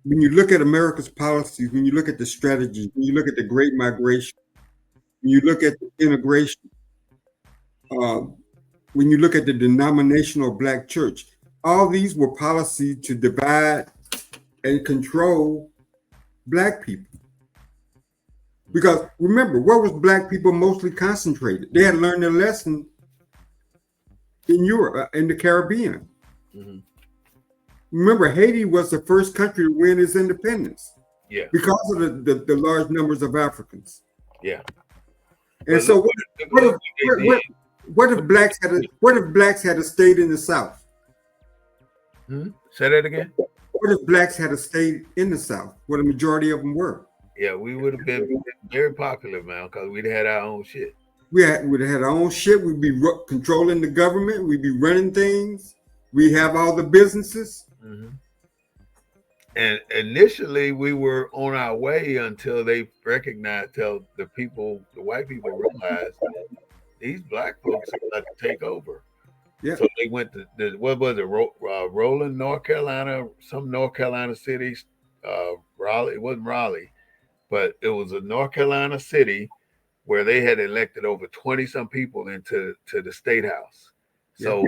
when you look at America's policies, when you look at the strategy, when you look at the Great Migration, when you look at the integration, when you look at the denominational black church, all these were policies to divide and control black people. Because remember, where was black people mostly concentrated? They had learned their lesson in Europe, in the Caribbean. Mm-hmm. Remember, Haiti was the first country to win its independence. Yeah. Because of the large numbers of Africans. Yeah. And so what if blacks had stayed in the South? Say that again. What if blacks had stayed in the South, where the majority of them were? Yeah, we would have been very popular, man, because we'd had our own shit. We'd have had our own shit. We'd be controlling the government. We'd be running things. We have all the businesses. Mm-hmm. And initially, we were on our way until they recognized, till the white people realized that these black folks are about to take over. Yeah. So they went to what was it, Roland, North Carolina, some North Carolina cities, Raleigh. It wasn't Raleigh, but it was a North Carolina city where they had elected over 20-some people into the state house. So, yeah.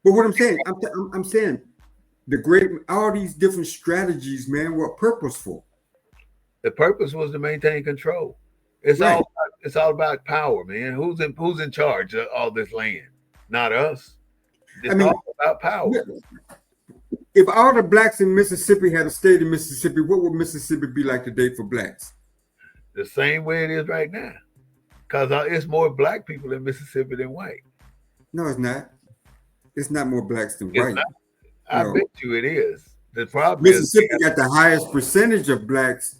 But what I'm saying, I'm saying all these different strategies, man, were purposeful. The purpose was to maintain control. It's right. It's all about power, man. Who's in charge of all this land? Not us. I It's mean, all about power. if all the blacks in Mississippi had stayed in Mississippi, what would Mississippi be like today for blacks? The same way it is right now. Because it's more black people in Mississippi than white. No, it's not. It's not more blacks than It's white. not. I No. bet you it is. The problem is Mississippi got the highest percentage of blacks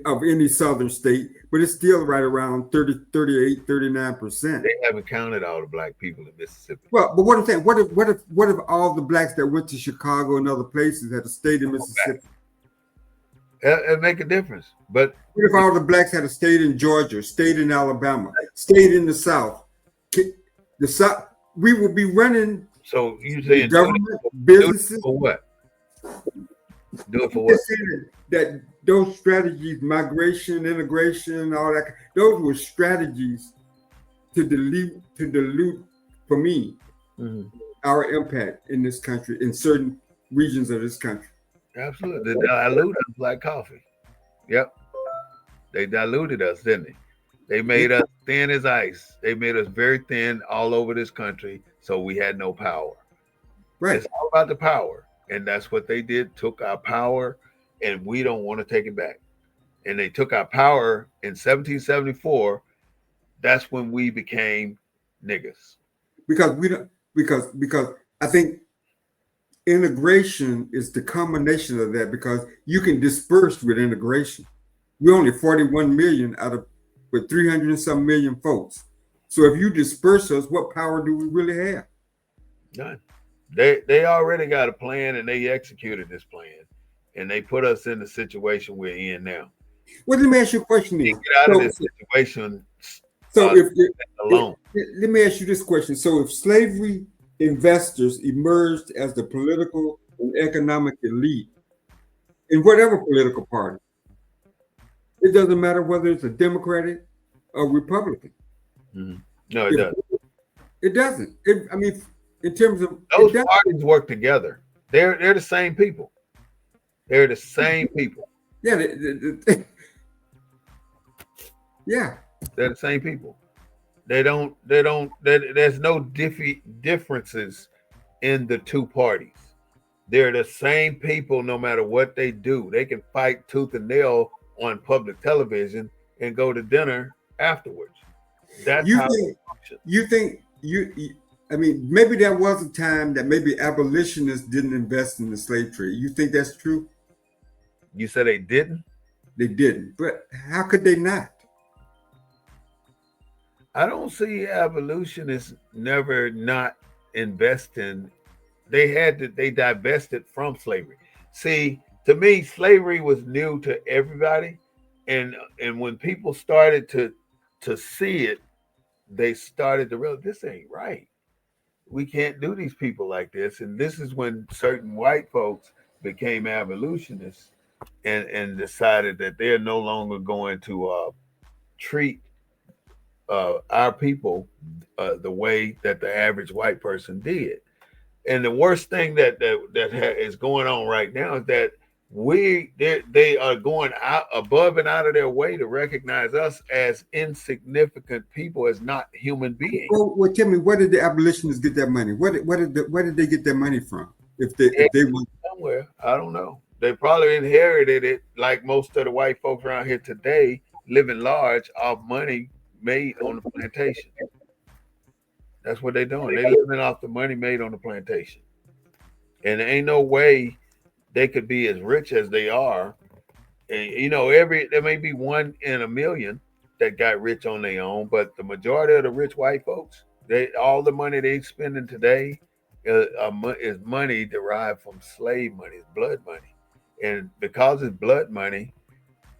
of any southern state, but it's still right around 30, 38, 39%. they haven't counted all the black people in Mississippi. Well, but what I'm saying, what if all the blacks that went to Chicago and other places had stayed in Mississippi? It make a difference. But What if all the blacks had stayed in Georgia, stayed in Alabama, stayed in the South? The South, we would be running so you saying government, do it businesses. for what? Do it for what? That those strategies, migration, integration, all that, those were strategies to dilute for me, our impact in this country, in certain regions of this country. Absolutely. They dilute us like coffee. Yep. They diluted us, didn't they? They made us thin as ice. They made us very thin all over this country, so we had no power. Right. It's all about the power. And that's what they did, took our power, and we don't want to take it back. And they took our power in 1774. That's when we became niggas. Because I think integration is the combination of that, because you can disperse with integration. We're only 41 million out of with 300 and some million folks. So if you disperse us, what power do we really have? None. They already got a plan, and they executed this plan, and they put us in the situation we're in now. Well, let me ask you a question. Get out of this situation. So alone. Let me ask you this question. So if slavery investors emerged as the political and economic elite in whatever political party, it doesn't matter whether it's a Democratic or Republican. Mm-hmm. No, it doesn't. It doesn't. I mean, in terms of those parties work together. They're the same people. They're the same people. Yeah. Yeah. They're the same people. There's no differences in the two parties. They're the same people no matter what they do. They can fight tooth and nail on public television and go to dinner afterwards. That's how it functions. I mean, maybe there was a time that maybe abolitionists didn't invest in the slave trade. You think that's true? You said they didn't? They didn't. But how could they not? I don't see abolitionists never not investing. They divested from slavery. See, to me, slavery was new to everybody. And when people started to see it, they started to realize this ain't right. We can't do these people like this. And this is when certain white folks became abolitionists and decided that they're no longer going to treat our people the way that the average white person did. And the worst thing that is going on right now is that they are going out above and out of their way to recognize us as insignificant people, as not human beings. Well, tell me, where did the abolitionists get that money? Where did they get their money from? If they were somewhere, I don't know. They probably inherited it, like most of the white folks around here today, living large off money made on the plantation. That's what they're doing. They're living off the money made on the plantation. And there ain't no way they could be as rich as they are. And, there may be 1 in a million that got rich on their own, but the majority of the rich white folks, all the money they spending today is money derived from slave money, it's blood money. And because it's blood money,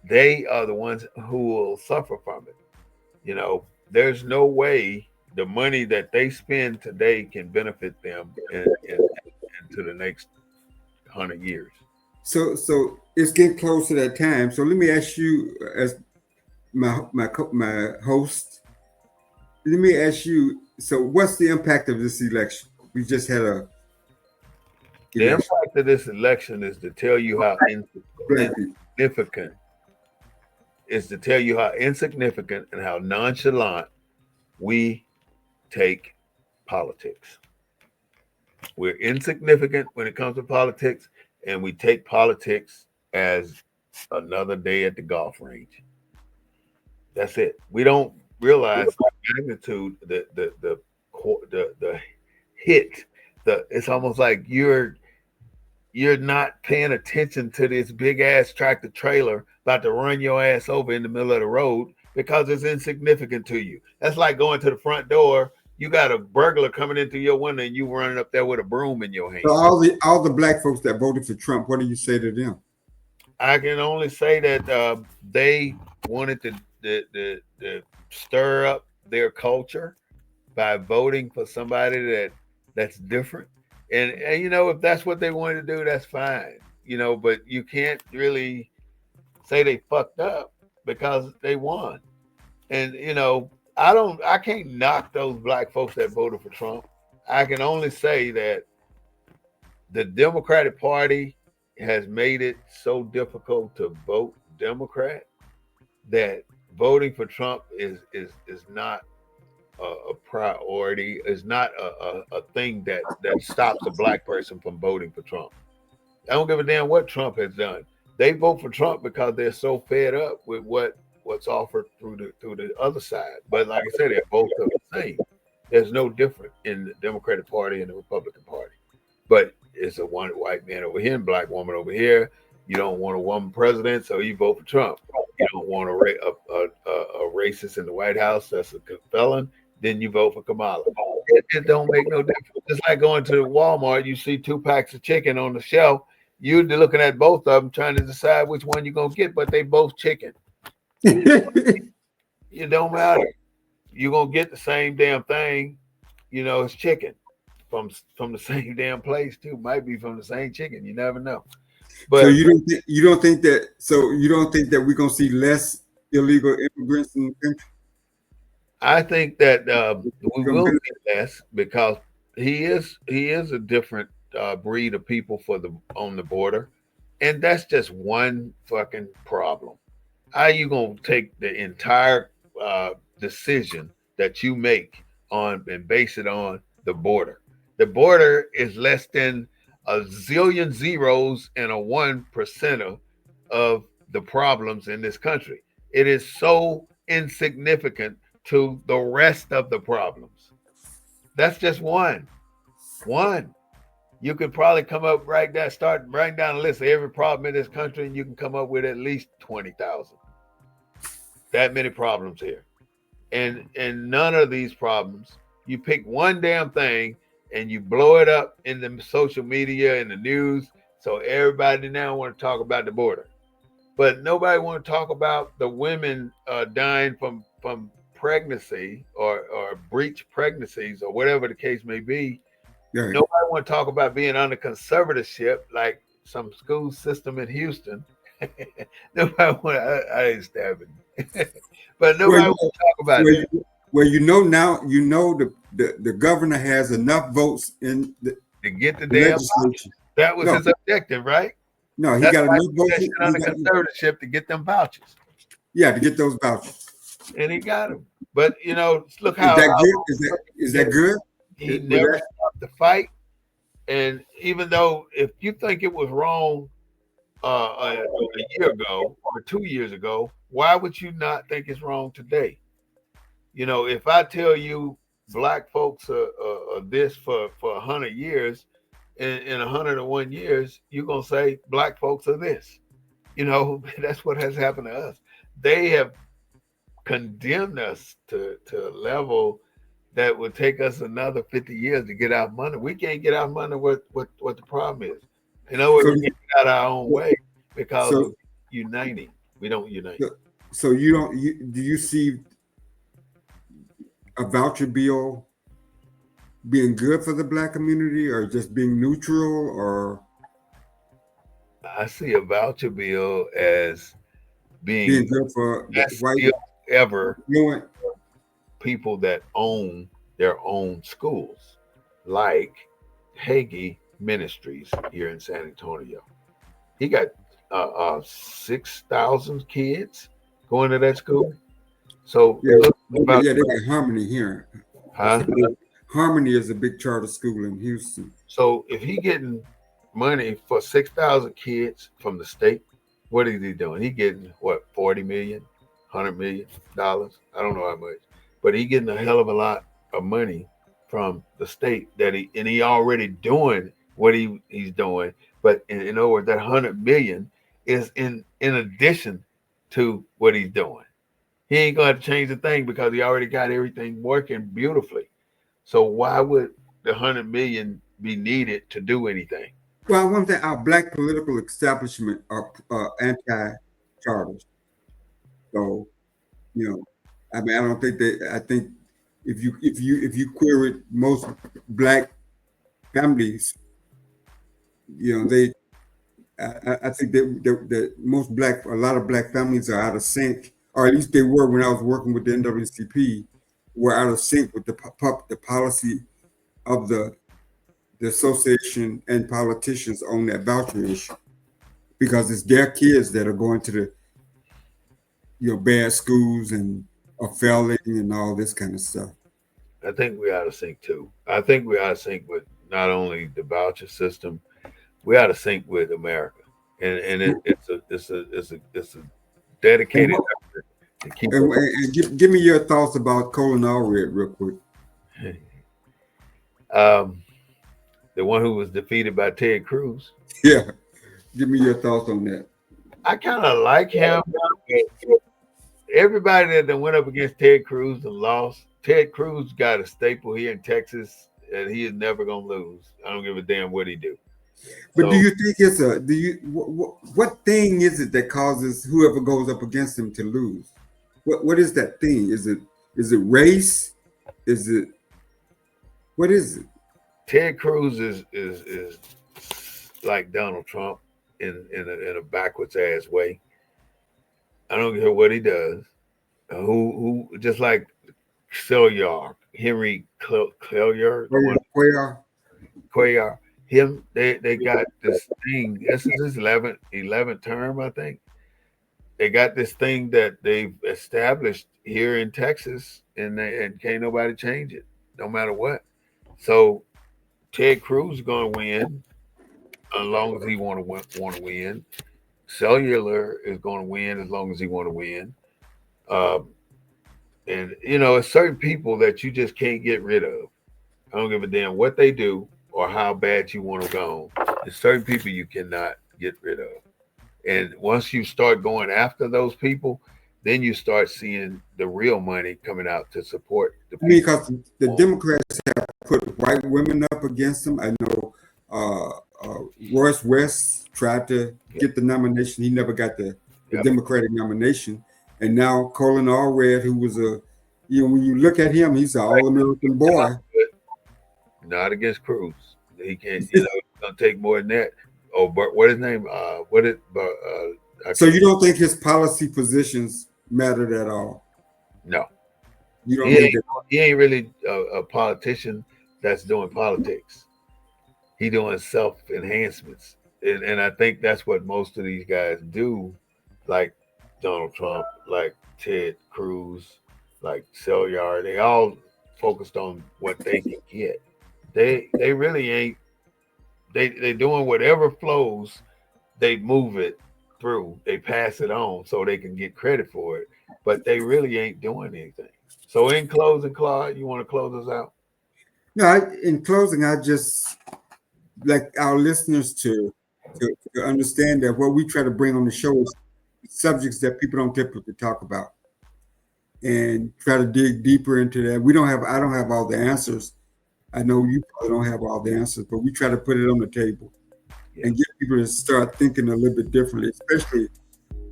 they are the ones who will suffer from it. There's no way the money that they spend today can benefit them into the next 100 years. So it's getting close to that time. So let me ask you, as my host, let me ask you. So what's the impact of this election? We just had The impact of this election is to tell you how insignificant is to tell you how insignificant and how nonchalant we take politics. We're insignificant when it comes to politics, and we take politics as another day at the golf range. That's it. We don't realize the magnitude, the hit. It's almost like you're not paying attention to this big ass tractor trailer about to run your ass over in the middle of the road because it's insignificant to you. That's like going to the front door. You got a burglar coming into your window and you running up there with a broom in your So hand. all the black folks that voted for Trump, what do you say to them? I can only say that they wanted to stir up their culture by voting for somebody that's different. And if that's what they wanted to do, that's fine. But you can't really say they fucked up because they won. And I can't knock those black folks that voted for Trump. I can only say that the Democratic Party has made it so difficult to vote Democrat that voting for Trump is not a priority, is not a thing that stops a black person from voting for Trump. I don't give a damn what Trump has done. They vote for Trump because they're so fed up with what's offered through the other side. But like I said, they're both the same. There's no difference in the Democratic Party and the Republican Party. But it's a one white man over here and black woman over here. You don't want a woman president, so you vote for Trump. You don't want a racist in the White House that's a felon, then you vote for Kamala. It don't make no difference. It's like going to Walmart, you see 2 packs of chicken on the shelf. You're looking at both of them trying to decide which one you're going to get, but they both chicken. It don't matter. You're going to get the same damn thing. It's chicken from the same damn place too. Might be from the same chicken. You never know. But so you don't think that we're gonna see less illegal immigrants in the country? I think that we will see less because he is a different breed of people on the border, and that's just one fucking problem. How you gonna take the entire decision that you make on and base it on the border? The border is less than a zillion zeros and a 1% of the problems in this country. It is so insignificant to the rest of the problems. That's just one. One. You could probably come up start writing down a list of every problem in this country, and you can come up with at least 20,000. That many problems here. And none of these problems, you pick one damn thing and you blow it up in the social media and the news. So everybody now want to talk about the border, but nobody want to talk about the women dying from pregnancy or breech pregnancies or whatever the case may be. Right. Nobody want to talk about being under conservatorship like some school system in Houston. Nobody want. I ain't stabbing, but nobody want to talk about it. Well, now the governor has enough votes to get the damn legislation. That was his objective, right? No, he got enough votes under conservatorship to get them vouchers. Yeah, to get those vouchers, and he got them. But look how is that good? Is that good? He never stopped the fight, and even though if you think it was wrong a year ago or 2 years ago, why would you not think it's wrong today? If I tell you black folks are this for 100 years, in 101 years, you're going to say black folks are this. That's what has happened to us. They have condemned us to a level that would take us another 50 years to get our money. We can't get our money what the problem is. We can't get out our own way because of uniting. We don't unite. So do you see a voucher bill being good for the black community or just being neutral? Or I see a voucher bill as being good for white ever people that own their own schools, like Hagee Ministries here in San Antonio. He got 6,000 kids going to that school. So Yeah, look about yeah, they got Harmony here. That's huh? a big, Harmony is a big charter school in Houston. So if he getting money for 6,000 kids from the state, what is he doing? He getting what 40 million, $100 million? I don't know how much, but he getting a hell of a lot of money from the state that he already doing what he's doing. But in other words, that 100 million is in addition to what he's doing. He ain't going to change a thing because he already got everything working beautifully. So why would the 100 million be needed to do anything? Well, one thing, our black political establishment are anti-charters. So, you know, I mean, I don't think they. I think if you query most black families, they. I think that most a lot of black families are out of sync, or at least they were when I was working with the NAACP, were out of sync with the policy of the association and politicians on that voucher issue, because it's their kids that are going to the bad schools and are failing and all this kind of stuff. I think we ought to sync too. I think we ought to sync with not only the voucher system, we ought to sync with America, and it's a And, dedicated what, effort to keep and give me your thoughts about Colin Allred real quick. us. Um, the one who was defeated by Ted Cruz. Yeah, give me your thoughts on that. I kind of like him. Everybody that went up against Ted Cruz and lost, Ted Cruz got a staple here in Texas, and he is never gonna lose. I don't give a damn what he do. But do So you think it's a do you what thing is it that causes whoever goes up against him to lose? What is that thing? Is it race? Is it what is it? Ted Cruz is like Donald Trump in a backwards ass way. I don't care what he does. Who just like Celyar, Henry Celyar, the one Where Cuellar, him, they got this thing. This is his 11th term, I think. They got this thing that they've established here in Texas, and can't nobody change it, no matter what. So Ted Cruz is going to win as long as he want to win. Cellular is going to win as long as he want to win. Um, and it's certain people that you just can't get rid of. I don't give a damn what they do or how bad you want to go. There's certain people you cannot get rid of. And once you start going after those people, then you start seeing the real money coming out to support the I mean, people. because the Democrats have put white women up against them. I know uh, Royce West tried to get the nomination. He never got the Yep. Democratic nomination. And now Colin Allred, who was when you look at him, he's an all-American boy. Not against Cruz. He can't. It's gonna take more than that. Oh, but what his name? What it? So you don't think his policy positions mattered at all? No, You don't he think ain't. that? He ain't really a politician that's doing politics. He doing self enhancements, and I think that's what most of these guys do, like Donald Trump, like Ted Cruz, like Celyar. They all focused on what they can get. They really ain't. They doing whatever flows. They move it through. They pass it on so they can get credit for it. But they really ain't doing anything. So in closing, Claude, you want to close us out? No. In closing, I just like our listeners to understand that what we try to bring on the show is subjects that people don't typically talk about, and try to dig deeper into that. I don't have all the answers. I know you probably don't have all the answers, but we try to put it on the table Yeah. and get people to start thinking a little bit differently, especially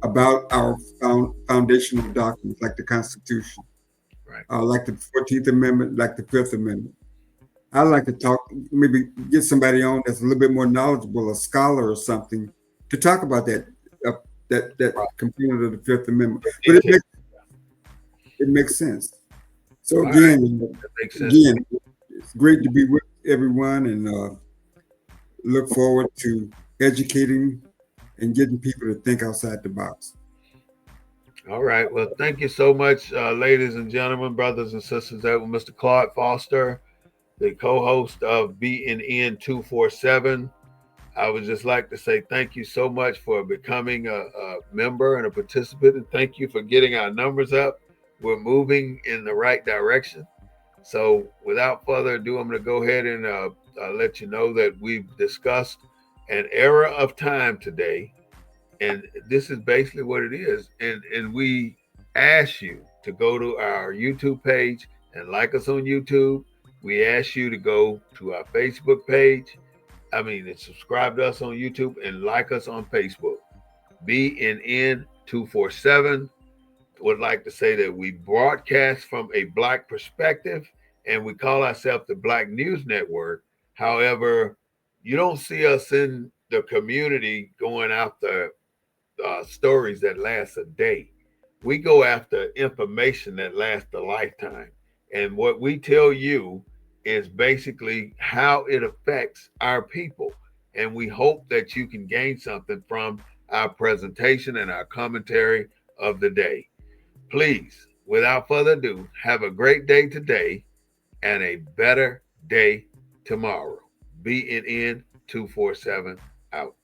about our foundational documents like the Constitution, Right. like the 14th Amendment, like the Fifth Amendment. I like to talk, maybe get somebody on that's a little bit more knowledgeable, a scholar or something, to talk about that Right. component of the Fifth Amendment. But it makes sense. So All right. again, That makes sense. it's great to be with everyone, and look forward to educating and getting people to think outside the box. All right. Well, thank you so much, ladies and gentlemen, brothers and sisters. That was Mr. Claude Foster, the co-host of BNN 247. I would just like to say thank you so much for becoming a member and a participant, and thank you for getting our numbers up. We're moving in the right direction. So, without further ado, I'm going to go ahead and let you know that we've discussed an era of time today, and this is basically what it is. And we ask you to go to our YouTube page and like us on YouTube. We ask you to go to our Facebook page. I mean, and subscribe to us on YouTube and like us on Facebook. BNN 247 would like to say that we broadcast from a Black perspective and we call ourselves the Black News Network. However, you don't see us in the community going after stories that last a day. We go after information that lasts a lifetime. And what we tell you is basically how it affects our people. And we hope that you can gain something from our presentation and our commentary of the day. Please, without further ado, have a great day today and a better day tomorrow. BNN 247 out.